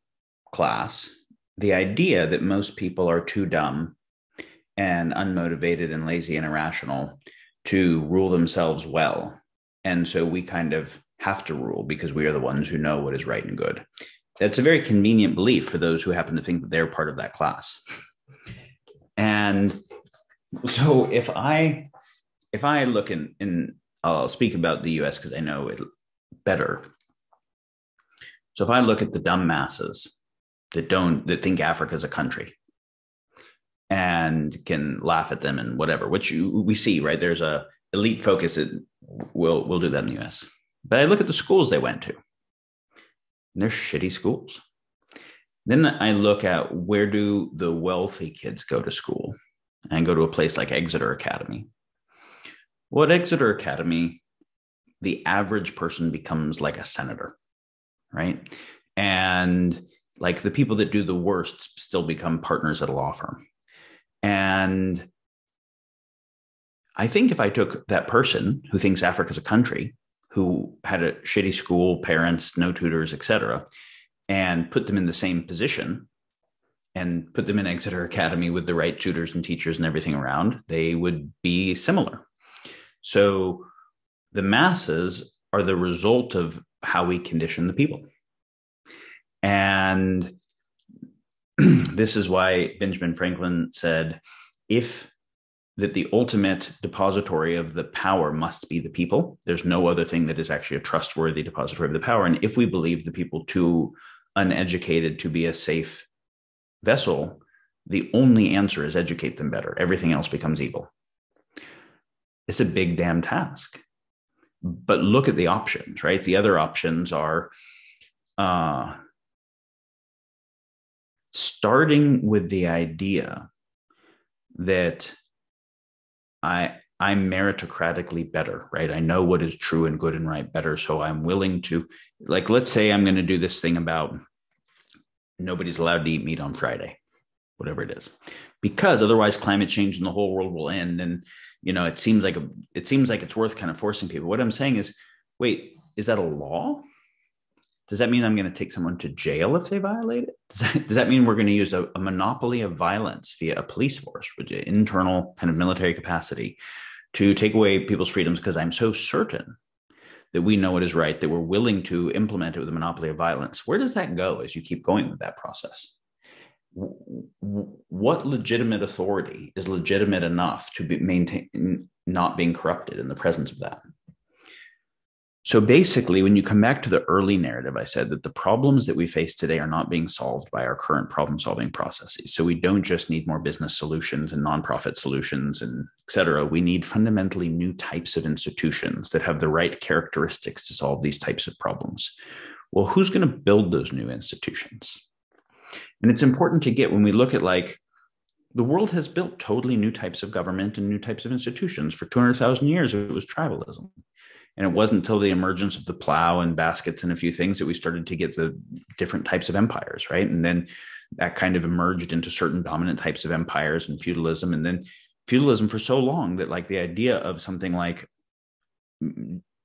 class, the idea that most people are too dumb and unmotivated and lazy and irrational to rule themselves well, and so we kind of have to rule because we are the ones who know what is right and good. That's a very convenient belief for those who happen to think that they're part of that class. And so if I look in I'll speak about the US because I know it better. So if I look at the dumb masses that think Africa is a country and can laugh at them and whatever, which we see, right? There's a elite focus that we'll do that in the US. But I look at the schools they went to, and they're shitty schools. Then I look at where do the wealthy kids go to school, and go to a place like Exeter Academy. Well, at Exeter Academy, the average person becomes like a senator, right? And like the people that do the worst still become partners at a law firm. And I think if I took that person who thinks Africa's a country, who had a shitty school, parents, no tutors, etc., and put them in the same position and put them in Exeter Academy with the right tutors and teachers and everything around, they would be similar. So the masses are the result of how we condition the people. And this is why Benjamin Franklin said, that the ultimate depository of the power must be the people. There's no other thing that is actually a trustworthy depository of the power. And if we believe the people too uneducated to be a safe vessel, the only answer is educate them better. Everything else becomes evil. It's a big damn task. But look at the options, right? The other options are starting with the idea that I'm meritocratically better, right? I know what is true and good and right better. So I'm willing to, like, let's say I'm going to do this thing about nobody's allowed to eat meat on Friday, whatever it is, because otherwise climate change and the whole world will end. And, it seems like it's worth kind of forcing people. What I'm saying is, wait, is that a law? Does that mean I'm going to take someone to jail if they violate it? Does that mean we're going to use a monopoly of violence via a police force, with internal kind of military capacity, to take away people's freedoms because I'm so certain that we know what is right, that we're willing to implement it with a monopoly of violence? Where does that go as you keep going with that process? What legitimate authority is legitimate enough to maintain not being corrupted in the presence of that? So basically, when you come back to the early narrative, I said that the problems that we face today are not being solved by our current problem-solving processes. So we don't just need more business solutions and nonprofit solutions and et cetera. We need fundamentally new types of institutions that have the right characteristics to solve these types of problems. Well, who's going to build those new institutions? And it's important to get, when we look at, like, the world has built totally new types of government and new types of institutions. For 200,000 years, it was tribalism. And it wasn't until the emergence of the plow and baskets and a few things that we started to get the different types of empires, right? And then that kind of emerged into certain dominant types of empires and feudalism. And then feudalism for so long that, like, the idea of something like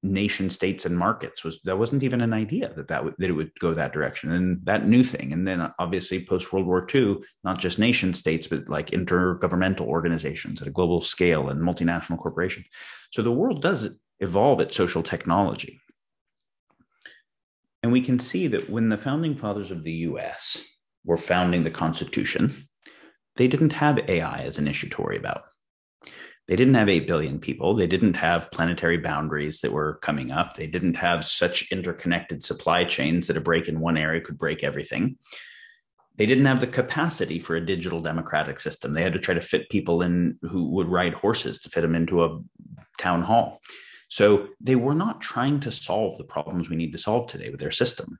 nation states and markets wasn't even an idea that it would go that direction, and that new thing. And then obviously post World War II, not just nation states, but like intergovernmental organizations at a global scale and multinational corporations. So the world does evolve its social technology. And we can see that when the founding fathers of the US were founding the Constitution, they didn't have AI as an issue to worry about. They didn't have 8 billion people. They didn't have planetary boundaries that were coming up. They didn't have such interconnected supply chains that a break in one area could break everything. They didn't have the capacity for a digital democratic system. They had to try to fit people in who would ride horses to fit them into a town hall. So they were not trying to solve the problems we need to solve today with their system.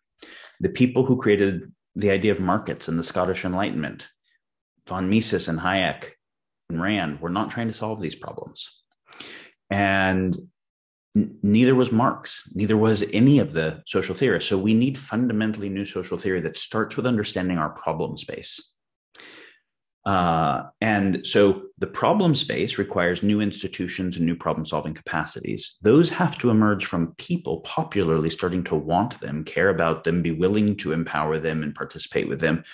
The people who created the idea of markets and the Scottish Enlightenment, von Mises and Hayek and Rand, were not trying to solve these problems. And neither was Marx, neither was any of the social theorists. So we need fundamentally new social theory that starts with understanding our problem space. And so the problem space requires new institutions and new problem-solving capacities. Those have to emerge from people popularly starting to want them, care about them, be willing to empower them and participate with them,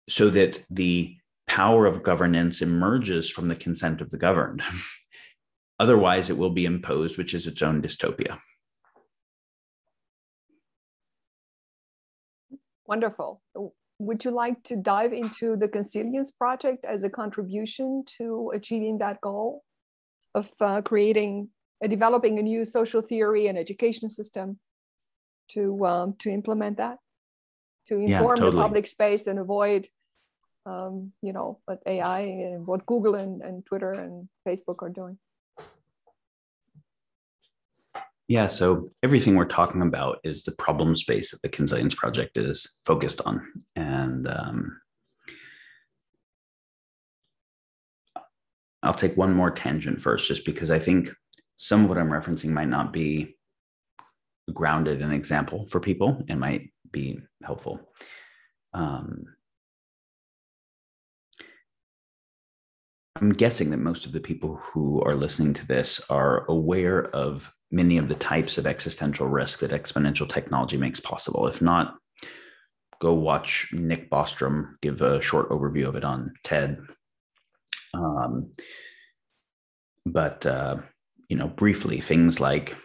so that the power of governance emerges from the consent of the governed. Otherwise, it will be imposed, which is its own dystopia. Wonderful. Would you like to dive into the Consilience Project as a contribution to achieving that goal of developing a new social theory and education system to implement that, to inform the public space and avoid what AI and what Google and Twitter and Facebook are doing? Yeah, so everything we're talking about is the problem space that the Consilience Project is focused on. And I'll take one more tangent first, just because I think some of what I'm referencing might not be grounded in example for people and might be helpful. I'm guessing that most of the people who are listening to this are aware of many of the types of existential risk that exponential technology makes possible. If not, go watch Nick Bostrom give a short overview of it on TED. Briefly, things like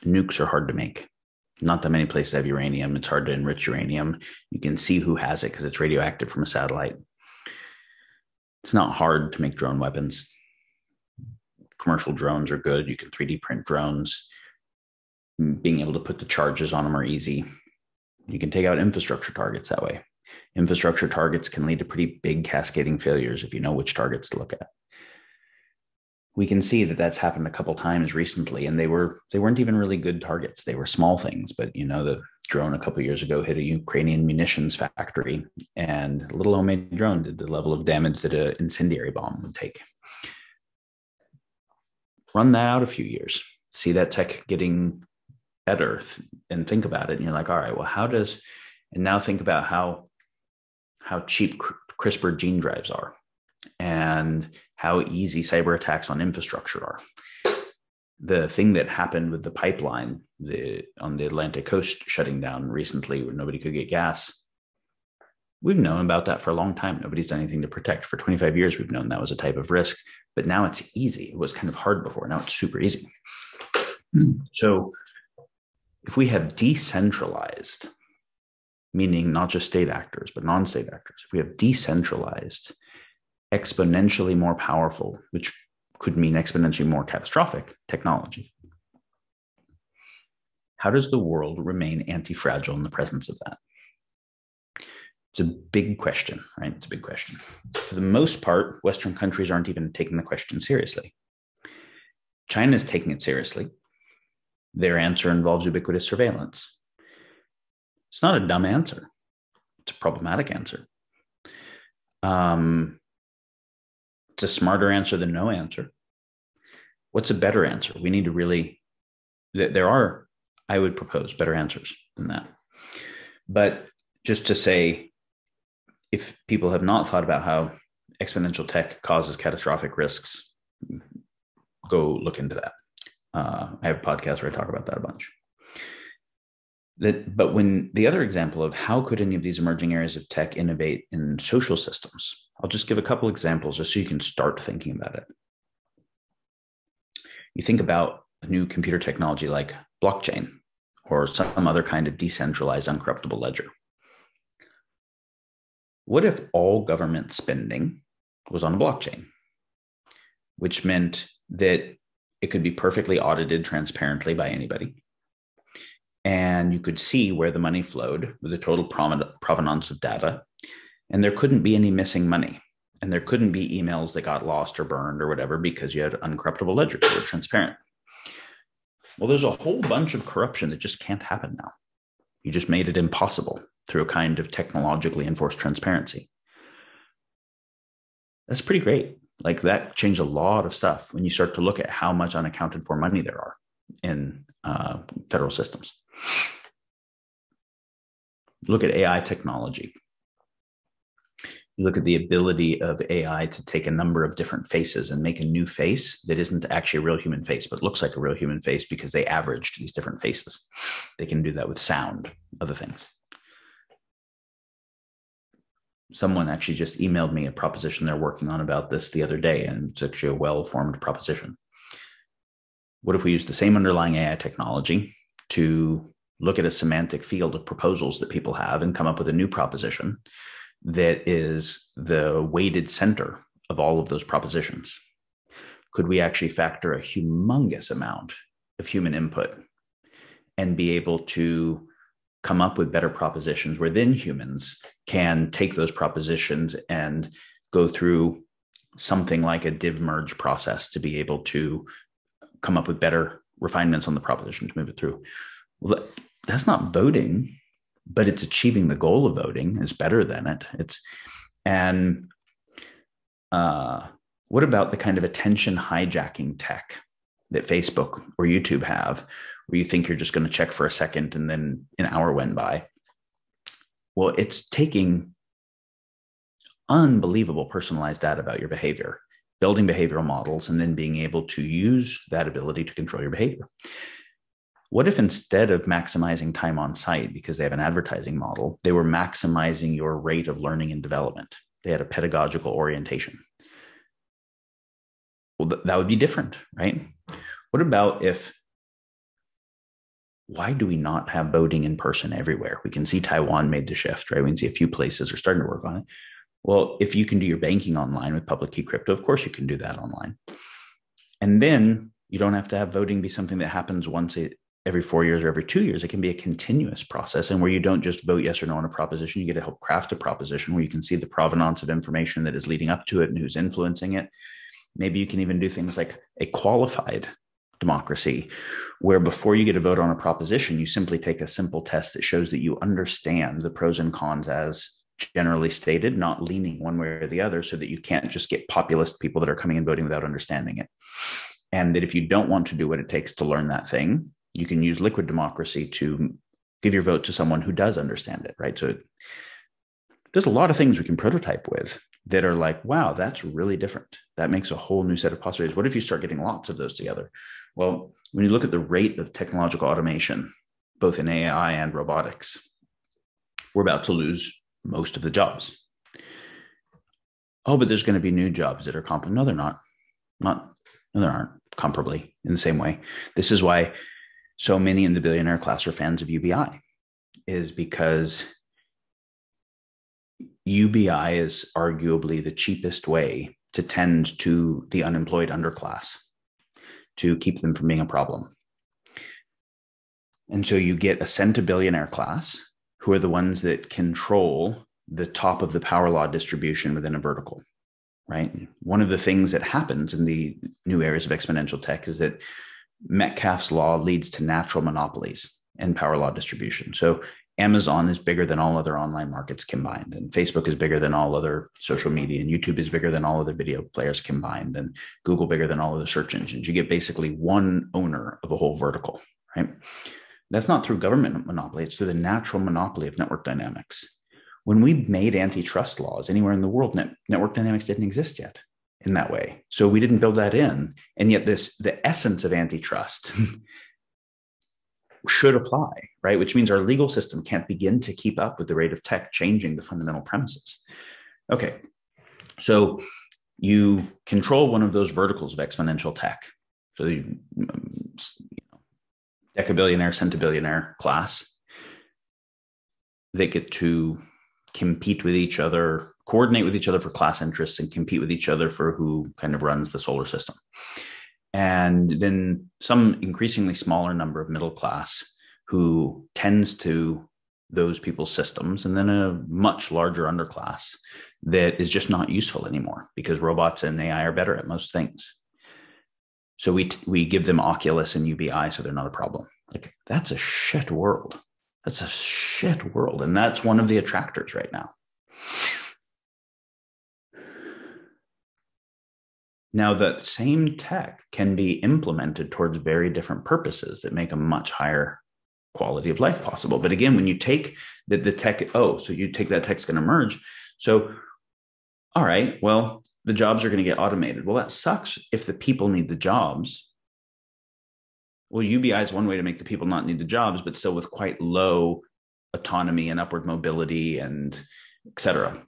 nukes are hard to make. Not that many places have uranium. It's hard to enrich uranium. You can see who has it because it's radioactive from a satellite. It's not hard to make drone weapons. Commercial drones are good. You can 3D print drones. Being able to put the charges on them are easy. You can take out infrastructure targets that way. Infrastructure targets can lead to pretty big cascading failures if you know which targets to look at. We can see that that's happened a couple times recently, and they weren't even really good targets. They were small things, but the drone a couple of years ago hit a Ukrainian munitions factory, and a little homemade drone did the level of damage that an incendiary bomb would take. Run that out a few years, see that tech getting better, and think about it. And you're like, all right, well, and now think about how cheap CRISPR gene drives are and how easy cyber attacks on infrastructure are. The thing that happened with the pipeline on the Atlantic coast shutting down recently where nobody could get gas, we've known about that for a long time. Nobody's done anything to protect. For 25 years, we've known that was a type of risk, but now it's easy. It was kind of hard before. Now it's super easy. So if we have decentralized, meaning not just state actors, but non-state actors, if we have decentralized, exponentially more powerful, which could mean exponentially more catastrophic technology, how does the world remain anti-fragile in the presence of that? It's a big question, right? It's a big question. For the most part, Western countries aren't even taking the question seriously. China is taking it seriously. Their answer involves ubiquitous surveillance. It's not a dumb answer. It's a problematic answer. It's a smarter answer than no answer. What's a better answer? We need to I would propose better answers than that. But just to say, if people have not thought about how exponential tech causes catastrophic risks, go look into that. I have a podcast where I talk about that a bunch. But when the other example of how could any of these emerging areas of tech innovate in social systems, I'll just give a couple examples just so you can start thinking about it. You think about a new computer technology like blockchain or some other kind of decentralized, uncorruptible ledger. What if all government spending was on a blockchain, which meant that it could be perfectly audited transparently by anybody, and you could see where the money flowed with a total provenance of data, and there couldn't be any missing money, and there couldn't be emails that got lost or burned or whatever because you had uncorruptible ledgers that were transparent? Well, there's a whole bunch of corruption that just can't happen now. You just made it impossible through a kind of technologically enforced transparency. That's pretty great. Like, that changed a lot of stuff when you start to look at how much unaccounted for money there are in federal systems. Look at AI technology. You look at the ability of AI to take a number of different faces and make a new face that isn't actually a real human face, but looks like a real human face because they averaged these different faces. They can do that with sound, other things. Someone actually just emailed me a proposition they're working on about this the other day, and it's actually a well-formed proposition. What if we use the same underlying AI technology to look at a semantic field of proposals that people have and come up with a new proposition that is the weighted center of all of those propositions? Could we actually factor a humongous amount of human input and be able to come up with better propositions where then humans can take those propositions and go through something like a div merge process to be able to come up with better refinements on the proposition to move it through? Well, that's not voting, but it's achieving the goal of voting. Is better than it. What about the kind of attention hijacking tech that Facebook or YouTube have, where you think you're just going to check for a second and then an hour went by? Well, it's taking unbelievable personalized data about your behavior, building behavioral models, and then being able to use that ability to control your behavior. What if instead of maximizing time on site because they have an advertising model, they were maximizing your rate of learning and development? They had a pedagogical orientation. Well, that would be different, right? What about if, why do we not have voting in person everywhere? We can see Taiwan made the shift, right? We can see a few places are starting to work on it. Well, if you can do your banking online with public key crypto, of course you can do that online. And then you don't have to have voting be something that happens once every 4 years or every 2 years. It can be a continuous process, and where you don't just vote yes or no on a proposition, you get to help craft a proposition where you can see the provenance of information that is leading up to it and who's influencing it. Maybe you can even do things like a qualified democracy, where before you get a vote on a proposition, you simply take a simple test that shows that you understand the pros and cons as generally stated, not leaning one way or the other, so that you can't just get populist people that are coming and voting without understanding it. And that if you don't want to do what it takes to learn that thing, you can use liquid democracy to give your vote to someone who does understand it, right? So there's a lot of things we can prototype with that are like, wow, that's really different. That makes a whole new set of possibilities. What if you start getting lots of those together? Well, when you look at the rate of technological automation, both in AI and robotics, we're about to lose most of the jobs. Oh, but there's going to be new jobs that are comparable. No, they're not. No, there aren't comparably in the same way. This is why so many in the billionaire class are fans of UBI, is because UBI is arguably the cheapest way to tend to the unemployed underclass, to keep them from being a problem. And so you get a centibillionaire class who are the ones that control the top of the power law distribution within a vertical, right? One of the things that happens in the new areas of exponential tech is that Metcalfe's law leads to natural monopolies in power law distribution. So Amazon is bigger than all other online markets combined, and Facebook is bigger than all other social media, and YouTube is bigger than all other video players combined, and Google bigger than all other search engines. You get basically one owner of a whole vertical, right? That's not through government monopoly. It's through the natural monopoly of network dynamics. When we made antitrust laws anywhere in the world, network dynamics didn't exist yet. in that way. So we didn't build that in. And yet the essence of antitrust should apply, right? Which means our legal system can't begin to keep up with the rate of tech changing the fundamental premises. Okay, so you control one of those verticals of exponential tech. So the decabillionaire, centibillionaire class, they get to compete with each other, coordinate with each other for class interests, and compete with each other for who kind of runs the solar system. And then some increasingly smaller number of middle class who tends to those people's systems, and then a much larger underclass that is just not useful anymore because robots and AI are better at most things. So we give them Oculus and UBI, so they're not a problem. Like, that's a shit world. That's a shit world. And that's one of the attractors right now. Now, that same tech can be implemented towards very different purposes that make a much higher quality of life possible. But again, when you take the tech, so you take that tech's going to merge. So, all right, well, the jobs are going to get automated. Well, that sucks if the people need the jobs. Well, UBI is one way to make the people not need the jobs, but still with quite low autonomy and upward mobility and et cetera.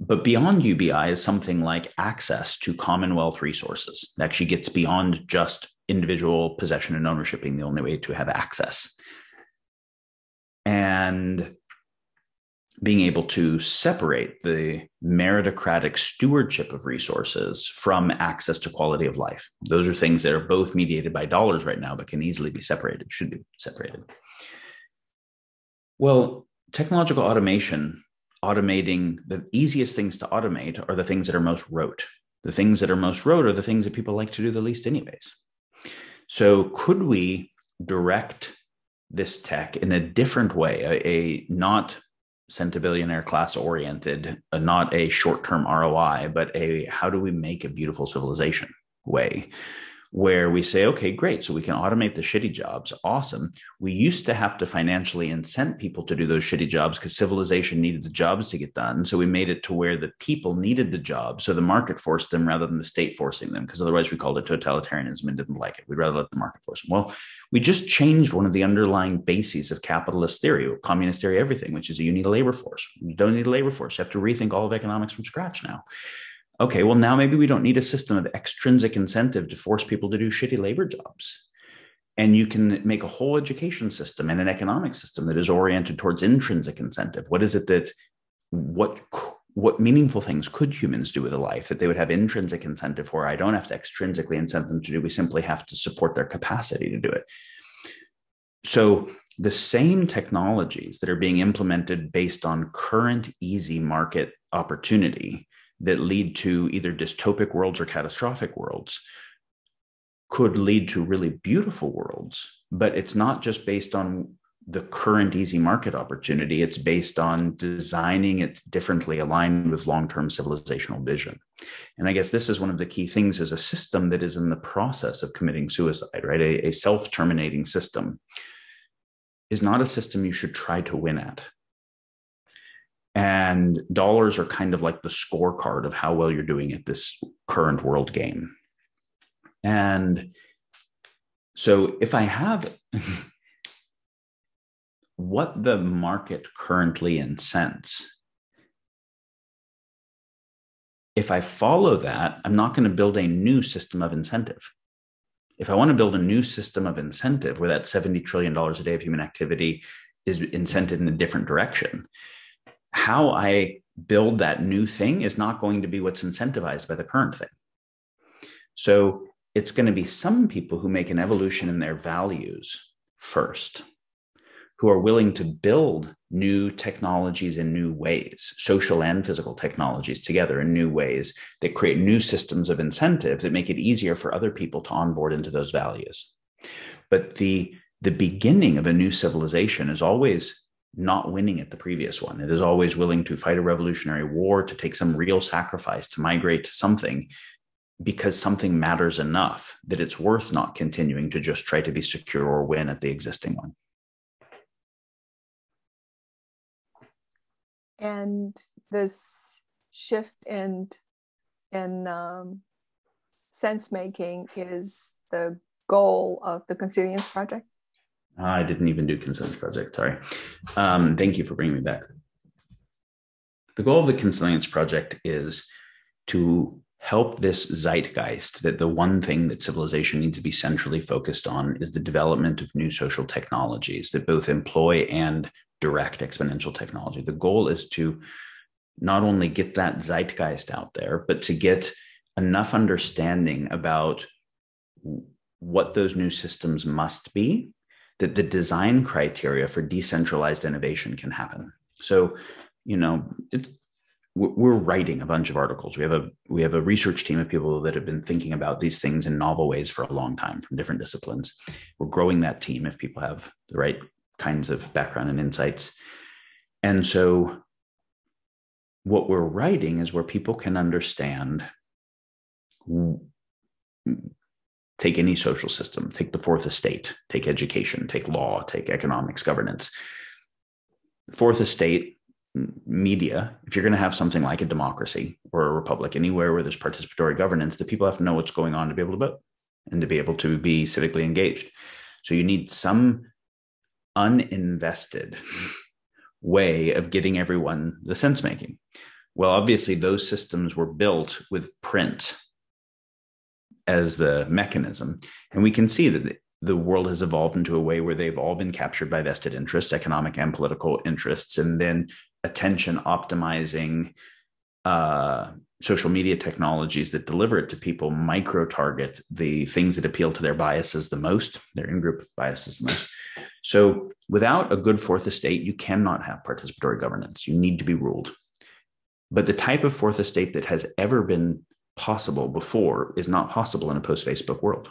But beyond UBI is something like access to Commonwealth resources. It actually gets beyond just individual possession and ownership being the only way to have access. And being able to separate the meritocratic stewardship of resources from access to quality of life. Those are things that are both mediated by dollars right now, but can easily be separated, should be separated. Well, technological automation, automating the easiest things to automate are the things that are most rote. The things that are most rote are the things that people like to do the least anyways. So could we direct this tech in a different way, a not centibillionaire class oriented, not a short-term ROI, but a how do we make a beautiful civilization way, where we say, okay, great, so we can automate the shitty jobs. Awesome. We used to have to financially incent people to do those shitty jobs because civilization needed the jobs to get done. So we made it to where the people needed the jobs. So the market forced them rather than the state forcing them, because otherwise we called it totalitarianism and didn't like it. We'd rather let the market force them. Well, we just changed one of the underlying bases of capitalist theory, or communist theory, everything, which is you need a labor force. You don't need a labor force. You have to rethink all of economics from scratch now. Okay, well, now maybe we don't need a system of extrinsic incentive to force people to do shitty labor jobs. And you can make a whole education system and an economic system that is oriented towards intrinsic incentive. What is it that, what meaningful things could humans do with a life that they would have intrinsic incentive for? I don't have to extrinsically incent them to do. We simply have to support their capacity to do it. So the same technologies that are being implemented based on current easy market opportunity that lead to either dystopic worlds or catastrophic worlds could lead to really beautiful worlds. But it's not just based on the current easy market opportunity. It's based on designing it differently, aligned with long-term civilizational vision. And I guess this is one of the key things, is a system that is in the process of committing suicide, right? A self-terminating system is not a system you should try to win at. And dollars are kind of like the scorecard of how well you're doing at this current world game. And so if I have what the market currently incents, if I follow that, I'm not going to build a new system of incentive. If I want to build a new system of incentive where that $70 trillion a day of human activity is incented in a different direction, how I build that new thing is not going to be what's incentivized by the current thing. So it's going to be some people who make an evolution in their values first, who are willing to build new technologies in new ways, social and physical technologies together in new ways that create new systems of incentive that make it easier for other people to onboard into those values. But the beginning of a new civilization is always not winning at the previous one. It is always willing to fight a revolutionary war, to take some real sacrifice, to migrate to something, because something matters enough that it's worth not continuing to just try to be secure or win at the existing one. And this shift in in Sensemaking is the goal of the Consilience Project? I didn't even do Consilience Project, sorry. Thank you for bringing me back. The goal of the Consilience Project is to help this zeitgeist that the one thing that civilization needs to be centrally focused on is the development of new social technologies that both employ and direct exponential technology. The goal is to not only get that zeitgeist out there, but to get enough understanding about what those new systems must be, that the design criteria for decentralized innovation can happen. So, we're writing a bunch of articles. We have a research team of people that have been thinking about these things in novel ways for a long time from different disciplines. We're growing that team if people have the right kinds of background and insights. And so what we're writing is where people can understand, take any social system, take the fourth estate, take education, take law, take economics, governance. Fourth estate, media, if you're going to have something like a democracy or a republic, anywhere where there's participatory governance, the people have to know what's going on to be able to vote and to be able to be civically engaged. So you need some uninvested way of getting everyone the sense making. Well, obviously those systems were built with print as the mechanism. And we can see that the world has evolved into a way where they've all been captured by vested interests, economic and political interests, and then attention optimizing social media technologies that deliver it to people micro target the things that appeal to their biases the most, their in-group biases the most. So without a good fourth estate, you cannot have participatory governance. You need to be ruled. But the type of fourth estate that has ever been possible before is not possible in a post-Facebook world.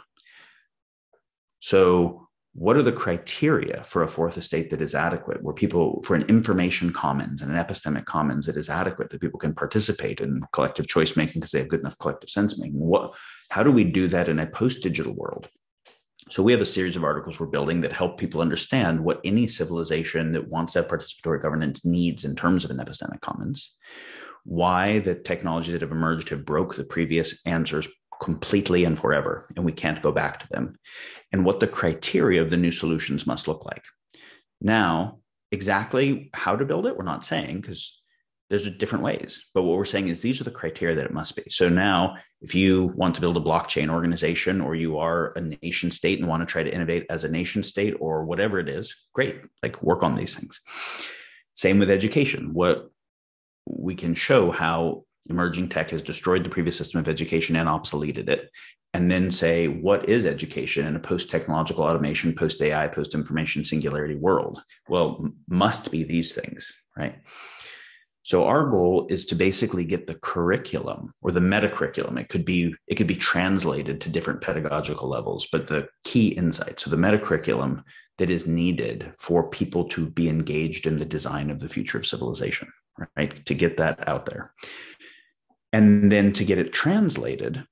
So what are the criteria for a fourth estate that is adequate, where people, for an information commons and an epistemic commons that is adequate, that people can participate in collective choice making because they have good enough collective sense making? How do we do that in a post-digital world? So we have a series of articles we're building that help people understand what any civilization that wants that participatory governance needs in terms of an epistemic commons, why the technologies that have emerged have broke the previous answers completely and forever, and we can't go back to them, and what the criteria of the new solutions must look like. Now, exactly how to build it, we're not saying, because there's different ways, but what we're saying is these are the criteria that it must be. So now, if you want to build a blockchain organization, or you are a nation state and want to try to innovate as a nation state or whatever it is, great, like work on these things. Same with education. What we can show how emerging tech has destroyed the previous system of education and obsoleted it, and then say, what is education in a post-technological automation, post-AI, post-information singularity world? Well, must be these things, right? So our goal is to basically get the curriculum or the meta curriculum. It could be translated to different pedagogical levels, but the key insights, so the meta curriculum that is needed for people to be engaged in the design of the future of civilization, right? To get that out there. And then to get it translated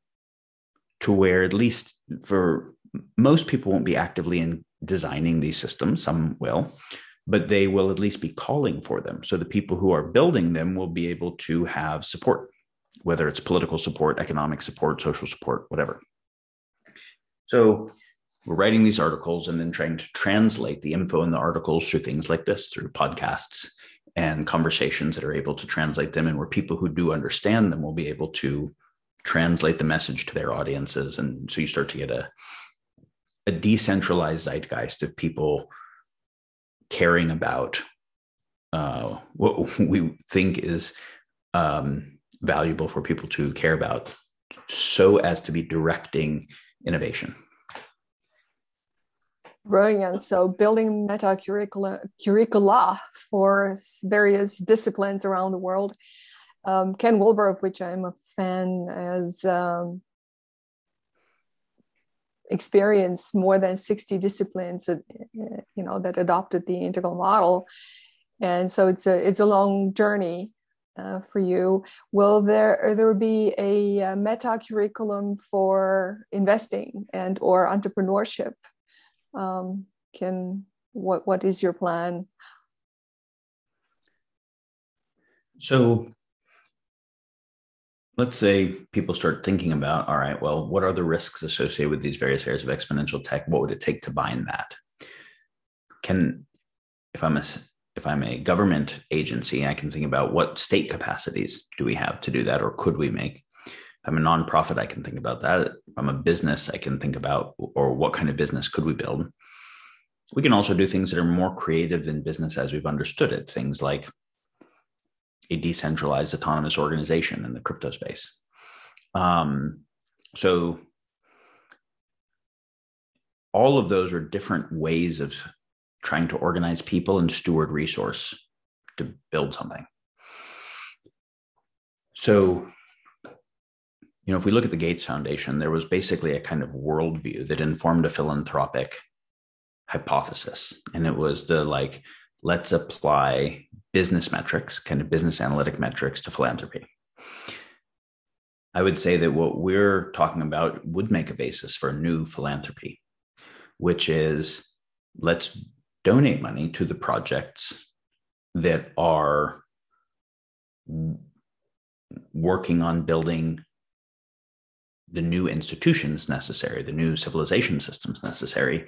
to where, at least for most people, won't be actively in designing these systems. Some will, but they will at least be calling for them. So the people who are building them will be able to have support, whether it's political support, economic support, social support, whatever. So we're writing these articles and then trying to translate the info in the articles through things like this, through podcasts and conversations that are able to translate them, and where people who do understand them will be able to translate the message to their audiences. And so you start to get a decentralized zeitgeist of people caring about what we think is valuable for people to care about, so as to be directing innovation. Brilliant. So building meta curricula for various disciplines around the world. Ken Wilber, of which I'm a fan, has experienced more than 60 disciplines that adopted the integral model. And so it's a long journey for you. Will there be a meta curriculum for investing and or entrepreneurship? What is your plan? So let's say people start thinking about, all right, well, what are the risks associated with these various areas of exponential tech? What would it take to bind that? Can, if I'm a if I'm a government agency, I can think about what state capacities do we have to do that, or could we make? If I'm a nonprofit, I can think about that. If I'm a business, I can think about, or what kind of business could we build? We can also do things that are more creative than business as we've understood it. Things like a decentralized autonomous organization in the crypto space. So all of those are different ways of trying to organize people and steward resource to build something. So, if we look at the Gates Foundation, there was basically a kind of worldview that informed a philanthropic hypothesis. And it was let's apply business metrics, kind of business analytic metrics, to philanthropy. I would say that what we're talking about would make a basis for a new philanthropy, which is, let's donate money to the projects that are working on building the new institutions necessary, the new civilization systems necessary.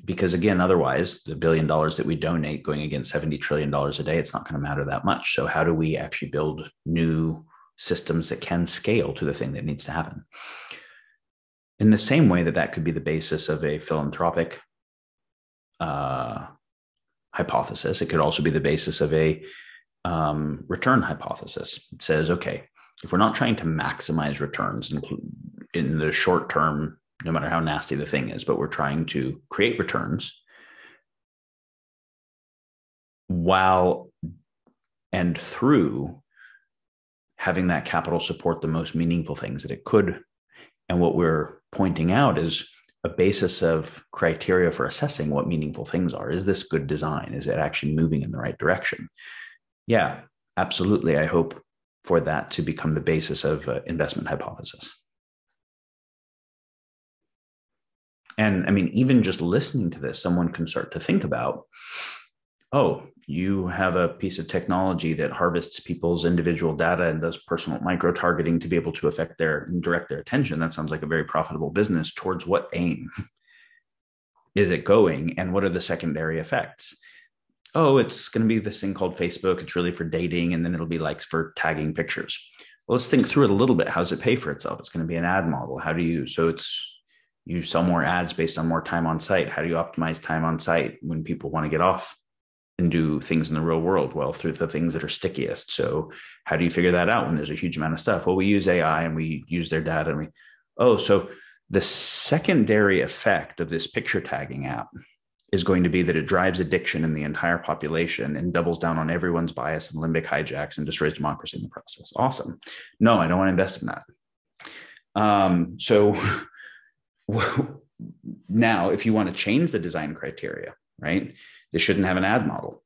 Because again, otherwise, the $1 billion that we donate going against $70 trillion a day, it's not going to matter that much. So how do we actually build new systems that can scale to the thing that needs to happen? In the same way that could be the basis of a philanthropic hypothesis, it could also be the basis of a return hypothesis. It says, okay, if we're not trying to maximize returns in the short term, no matter how nasty the thing is, but we're trying to create returns while and through having that capital support the most meaningful things that it could. And what we're pointing out is a basis of criteria for assessing what meaningful things are. Is this good design? Is it actually moving in the right direction? Yeah, absolutely. I hope for that to become the basis of investment hypothesis. And I mean, even just listening to this, someone can start to think about, oh, you have a piece of technology that harvests people's individual data and does personal micro-targeting to be able to direct their attention. That sounds like a very profitable business. Towards what aim is it going? And what are the secondary effects? Oh, it's going to be this thing called Facebook. It's really for dating. And then it'll be like for tagging pictures. Well, let's think through it a little bit. How does it pay for itself? It's going to be an ad model. You sell more ads based on more time on site. How do you optimize time on site when people want to get off and do things in the real world? Well, through the things that are stickiest. So how do you figure that out when there's a huge amount of stuff? Well, we use AI and we use their data. So the secondary effect of this picture tagging app is going to be that it drives addiction in the entire population and doubles down on everyone's bias and limbic hijacks and destroys democracy in the process. Awesome. No, I don't want to invest in that. So now, if you want to change the design criteria, right, this shouldn't have an ad model.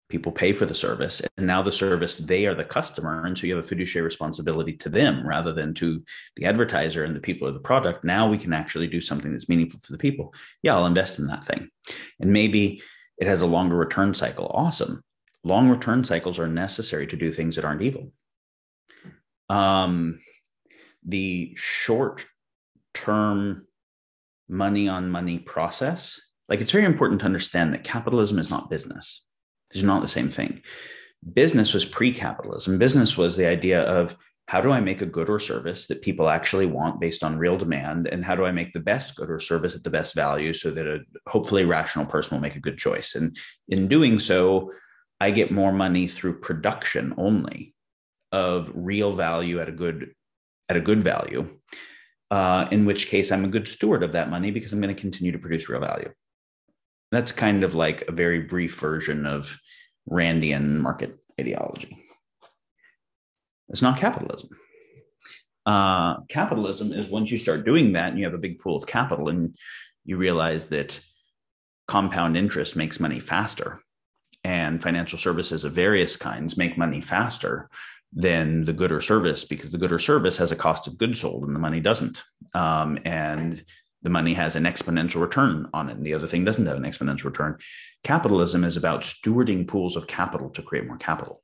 People pay for the service, and now the service, they are the customer. And so you have a fiduciary responsibility to them rather than to the advertiser and the people of the product. Now we can actually do something that's meaningful for the people. Yeah, I'll invest in that thing. And maybe it has a longer return cycle. Awesome. Long return cycles are necessary to do things that aren't evil. The short-term money on money process, it's very important to understand that capitalism is not business. It's not the same thing. Business was pre-capitalism. Business was the idea of, how do I make a good or service that people actually want based on real demand? And how do I make the best good or service at the best value so that a hopefully rational person will make a good choice? And in doing so, I get more money through production only of real value at a good value, in which case I'm a good steward of that money because I'm going to continue to produce real value. That's kind of like a very brief version of Randian market ideology. It's not capitalism. Capitalism is once you start doing that and you have a big pool of capital and you realize that compound interest makes money faster and financial services of various kinds make money faster than the good or service, because the good or service has a cost of goods sold and the money doesn't. And the money has an exponential return on it, and the other thing doesn't have an exponential return. Capitalism is about stewarding pools of capital to create more capital.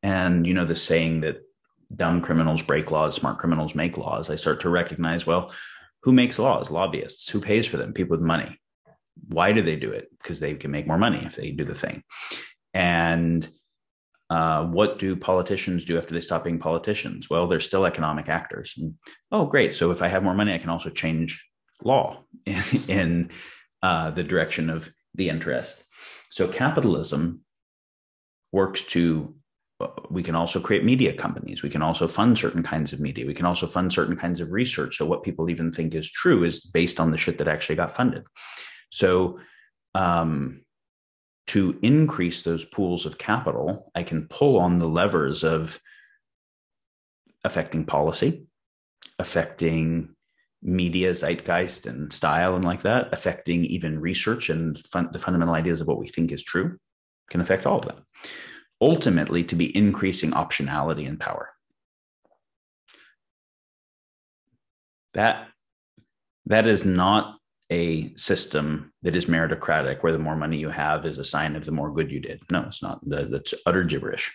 And, you know, the saying that dumb criminals break laws, smart criminals make laws, I start to recognize, well, who makes laws? Lobbyists. Who pays for them? People with money. Why do they do it? Because they can make more money if they do the thing. And what do politicians do after they stop being politicians? Well, they're still economic actors. And, oh, great. So if I have more money, I can also change law in the direction of the interest. So capitalism works to, we can also create media companies. We can also fund certain kinds of media. We can also fund certain kinds of research. So what people even think is true is based on the shit that actually got funded. So to increase those pools of capital, I can pull on the levers of affecting policy, affecting media zeitgeist and style and like that, affecting even research and the fundamental ideas of what we think is true, can affect all of that. Ultimately, to be increasing optionality and power. That is not a system that is meritocratic, where the more money you have is a sign of the more good you did. No, it's not. That's utter gibberish.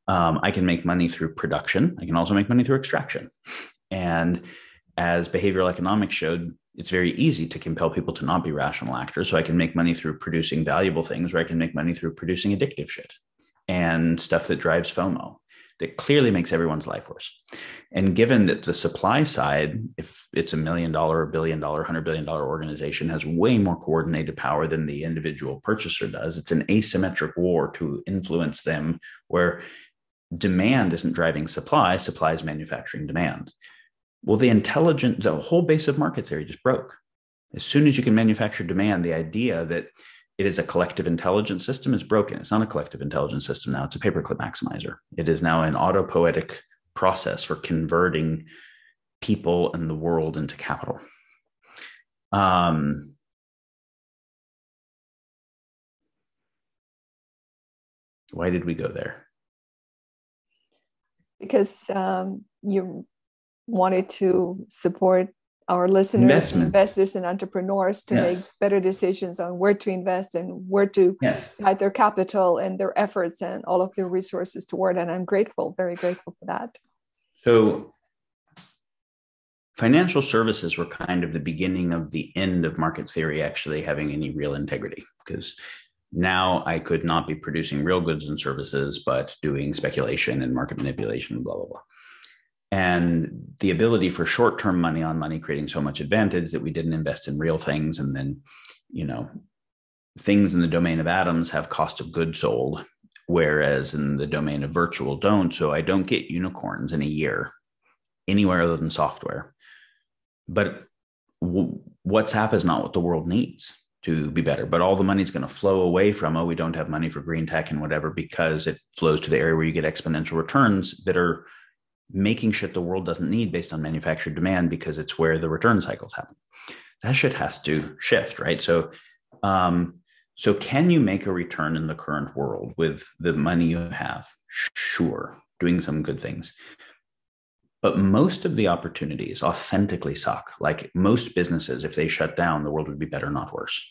I can make money through production. I can also make money through extraction. And as behavioral economics showed, it's very easy to compel people to not be rational actors. So I can make money through producing valuable things, or I can make money through producing addictive shit and stuff that drives FOMO, that clearly makes everyone's life worse. And given that the supply side, if it's $1 million, $1 billion, $100 billion organization, has way more coordinated power than the individual purchaser does, it's an asymmetric war to influence them, where demand isn't driving supply, supply is manufacturing demand. Well, the whole base of market theory just broke. As soon as you can manufacture demand, the idea that it is a collective intelligence system is broken. It's not a collective intelligence system now. It's a paperclip maximizer. It is now an autopoietic process for converting people and the world into capital. Why did we go there? Because you wanted to support our listeners, investors, and entrepreneurs to make better decisions on where to invest and where to guide their capital and their efforts and all of their resources toward. And I'm grateful, very grateful for that. So financial services were kind of the beginning of the end of market theory actually having any real integrity, because now I could not be producing real goods and services, but doing speculation and market manipulation, blah, blah, blah. And the ability for short-term money on money creating so much advantage that we didn't invest in real things. And then, you know, things in the domain of atoms have cost of goods sold, whereas in the domain of virtual don't. So I don't get unicorns in a year anywhere other than software. But WhatsApp is not what the world needs to be better. But all the money is going to flow away from, oh, we don't have money for green tech and whatever, because it flows to the area where you get exponential returns that are making shit the world doesn't need based on manufactured demand, because it's where the return cycles happen. That shit has to shift, right? So, so can you make a return in the current world with the money you have? Sure, doing some good things. But most of the opportunities authentically suck. Like most businesses, if they shut down, the world would be better, not worse.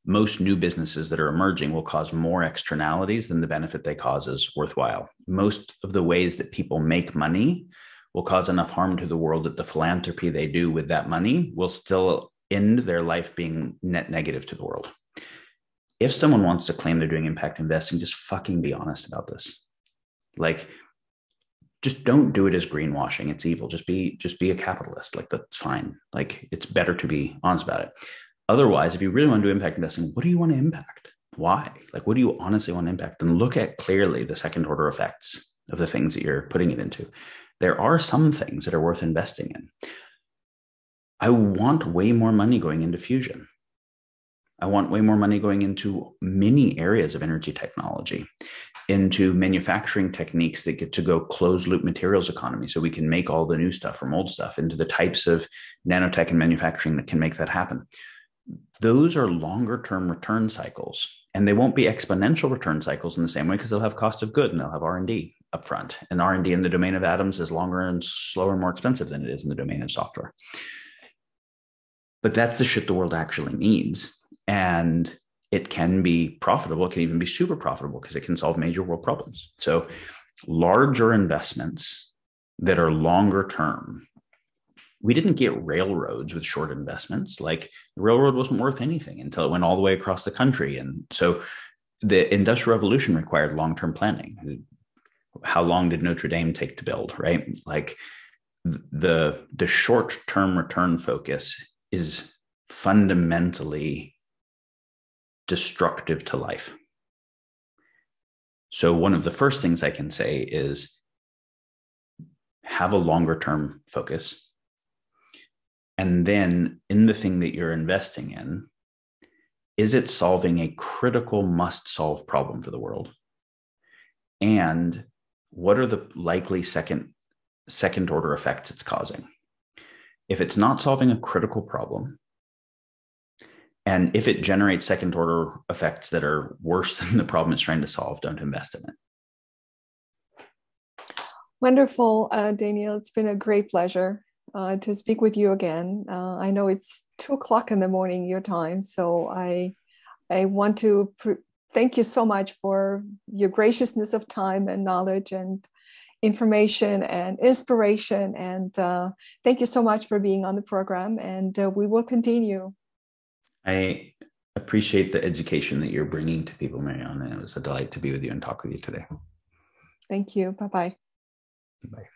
Most new businesses that are emerging will cause more externalities than the benefit they cause is worthwhile. Most of the ways that people make money will cause enough harm to the world that the philanthropy they do with that money will still end their life being net negative to the world. If someone wants to claim they're doing impact investing, just fucking be honest about this. Like, just don't do it as greenwashing. It's evil. Just be a capitalist. Like, that's fine. Like, it's better to be honest about it. Otherwise, if you really want to do impact investing, what do you want to impact? Why? Like, what do you honestly want to impact? And look at clearly the second order effects of the things that you're putting it into. There are some things that are worth investing in. I want way more money going into fusion. I want way more money going into many areas of energy technology, into manufacturing techniques that get to go closed loop materials economy, so we can make all the new stuff from old stuff, into the types of nanotech and manufacturing that can make that happen. Those are longer term return cycles, and they won't be exponential return cycles in the same way, because they'll have cost of good and they'll have R&D upfront. And R&D in the domain of atoms is longer and slower and more expensive than it is in the domain of software. But that's the shit the world actually needs. And it can be profitable. It can even be super profitable because it can solve major world problems. So larger investments that are longer term. We didn't get railroads with short investments. Like the railroad wasn't worth anything until it went all the way across the country. And so the Industrial Revolution required long-term planning. How long did Notre Dame take to build, right? Like the short-term return focus is fundamentally destructive to life. So one of the first things I can say is have a longer-term focus. And then in the thing that you're investing in, is it solving a critical must-solve problem for the world? And what are the likely second order effects it's causing? If it's not solving a critical problem, and if it generates second order effects that are worse than the problem it's trying to solve, don't invest in it. Wonderful, Daniel. It's been a great pleasure to speak with you again. I know it's 2:00 in the morning your time, so I want to thank you so much for your graciousness of time and knowledge and information and inspiration. And thank you so much for being on the program. And we will continue. I appreciate the education that you're bringing to people, Mariana. It was a delight to be with you and talk with you today. Thank you. Bye-bye. Bye.